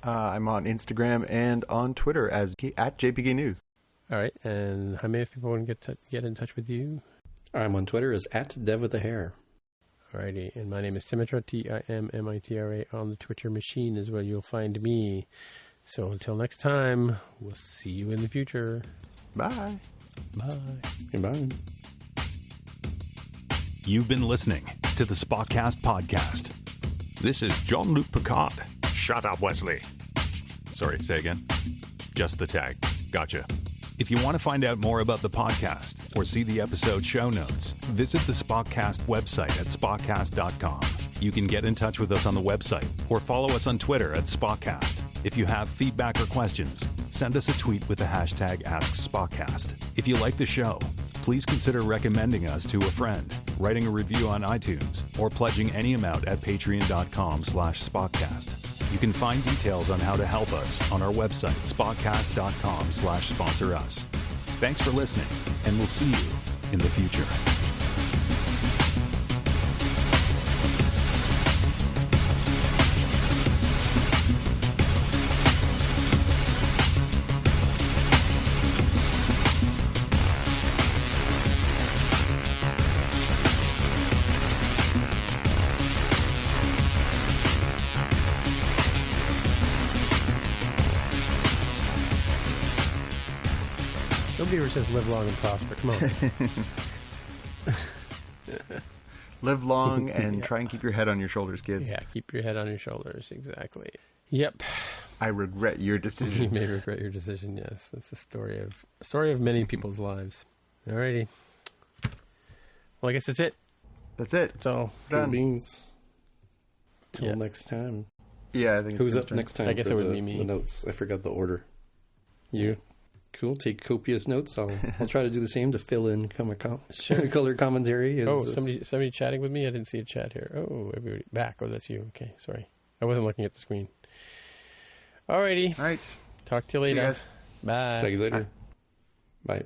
I'm on Instagram and on Twitter at JPG News. All right, and Jaime, if people want to get in touch with you? I'm on Twitter as @DevWithAHair. Alrighty, and my name is Timitra, Timmitra. On the Twitter machine is where you'll find me. So until next time, we'll see you in the future. Bye. Bye. Goodbye. You've been listening to the Spockcast podcast. This is Jean-Luc Picard. Shut up, Wesley. Sorry, say again. Just the tag. Gotcha. If you want to find out more about the podcast or see the episode show notes, visit the Spockcast website at spockcast.com. You can get in touch with us on the website or follow us on Twitter at Spockcast. If you have feedback or questions, send us a tweet with the hashtag AskSpockcast. If you like the show, please consider recommending us to a friend, writing a review on iTunes, or pledging any amount at patreon.com/Spockcast. You can find details on how to help us on our website, spockcast.com/sponsor us. Thanks for listening, and we'll see you in the future. Nobody ever says live long and prosper. Come on. Live long and try and keep your head on your shoulders, kids. Yeah, keep your head on your shoulders. Exactly. Yep. I regret your decision. You may regret your decision, yes. It's a story of many people's lives. Alrighty. Well, I guess that's it. That's it. That's all. Done. Beans. Till next time. Yeah, I think Who's up next time? I guess it would be me. The notes. I forgot the order. You. Cool. Take copious notes. I'll try to do the same to fill in color commentary. Somebody chatting with me? I didn't see a chat here. Oh, everybody back. Oh, that's you. Okay, sorry. I wasn't looking at the screen. Alrighty. All right. Talk to you later. See you guys. Bye. Talk to you later. Bye.